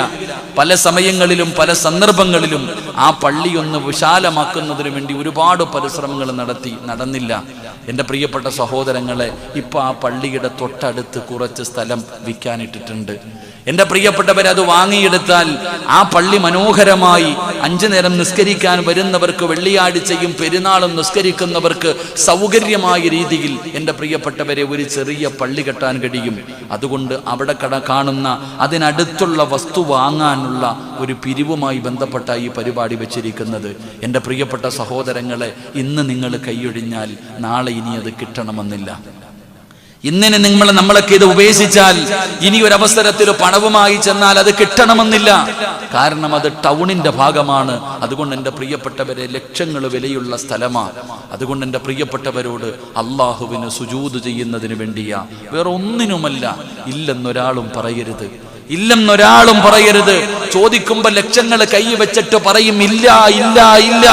പല സമയങ്ങളിലും പല സന്ദർഭങ്ങളിലും ആ പള്ളി ഒന്ന് വിശാലമാക്കുന്നതിന് വേണ്ടി ഒരുപാട് പരിശ്രമങ്ങൾ നടന്നില്ല. എൻ്റെ പ്രിയപ്പെട്ട സഹോദരങ്ങളെ, ഇപ്പൊ ആ പള്ളിയുടെ തൊട്ടടുത്ത് കുറച്ച് സ്ഥലം വിൽക്കാനിട്ടിട്ടുണ്ട്. എൻ്റെ പ്രിയപ്പെട്ടവരെ, അത് വാങ്ങിയെടുത്താൽ ആ പള്ളി മനോഹരമായി 5 നേരം നിസ്കരിക്കാൻ വരുന്നവർക്ക്, വെള്ളിയാഴ്ചയും പെരുന്നാളും നിസ്കരിക്കുന്നവർക്ക് സൗകര്യമായ രീതിയിൽ എൻ്റെ പ്രിയപ്പെട്ടവരെ ഒരു ചെറിയ പള്ളി കെട്ടാൻ കഴിയും. അതുകൊണ്ട് അവിടെ കാണുന്ന അതിനടുത്തുള്ള വസ്തു വാങ്ങാനുള്ള ഒരു പിരിവുമായി ബന്ധപ്പെട്ട ഈ പരിപാടി വെച്ചിരിക്കുന്നത്. എൻ്റെ പ്രിയപ്പെട്ട സഹോദരങ്ങളെ, ഇന്ന് നിങ്ങൾ കൈയൊഴിഞ്ഞാൽ നാളെ ഇനി അത് കിട്ടണമെന്നില്ല. ഇന്നിന് നമ്മളൊക്കെ ഇത് ഉപേക്ഷിച്ചാൽ ഇനി ഒരു അവസരത്തിൽ പണവുമായി ചെന്നാൽ അത് കിട്ടണമെന്നില്ല. കാരണം അത് ടൗണിന്റെ ഭാഗമാണ്. അതുകൊണ്ട് എൻ്റെ പ്രിയപ്പെട്ടവരെ, ലക്ഷങ്ങൾ വിലയുള്ള സ്ഥലമാണ്. അതുകൊണ്ട് എൻ്റെ പ്രിയപ്പെട്ടവരോട് അള്ളാഹുവിന് സുജൂദ് ചെയ്യുന്നതിന് വേണ്ടിയാ, വേറെ ഒന്നിനുമല്ല. ഇല്ലെന്നൊരാളും പറയരുത്. ഇല്ലെന്നൊരാളും പറയരുത്. ചോദിക്കുമ്പോ ലക്ഷങ്ങൾ കൈ വെച്ചിട്ട് പറയും ഇല്ല ഇല്ല ഇല്ല.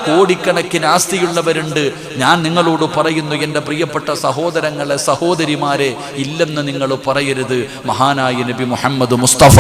കോടിക്കണക്കിന് ആസ്തിയുള്ളവരുണ്ട്. ഞാൻ നിങ്ങളോട് പറയുന്നു, എൻ്റെ പ്രിയപ്പെട്ട സഹോദരങ്ങളെ, സഹോദരിമാരെ, ഇല്ലെന്ന് നിങ്ങൾ പറയരുത്. മഹാനായ നബി മുഹമ്മദ് മുസ്തഫ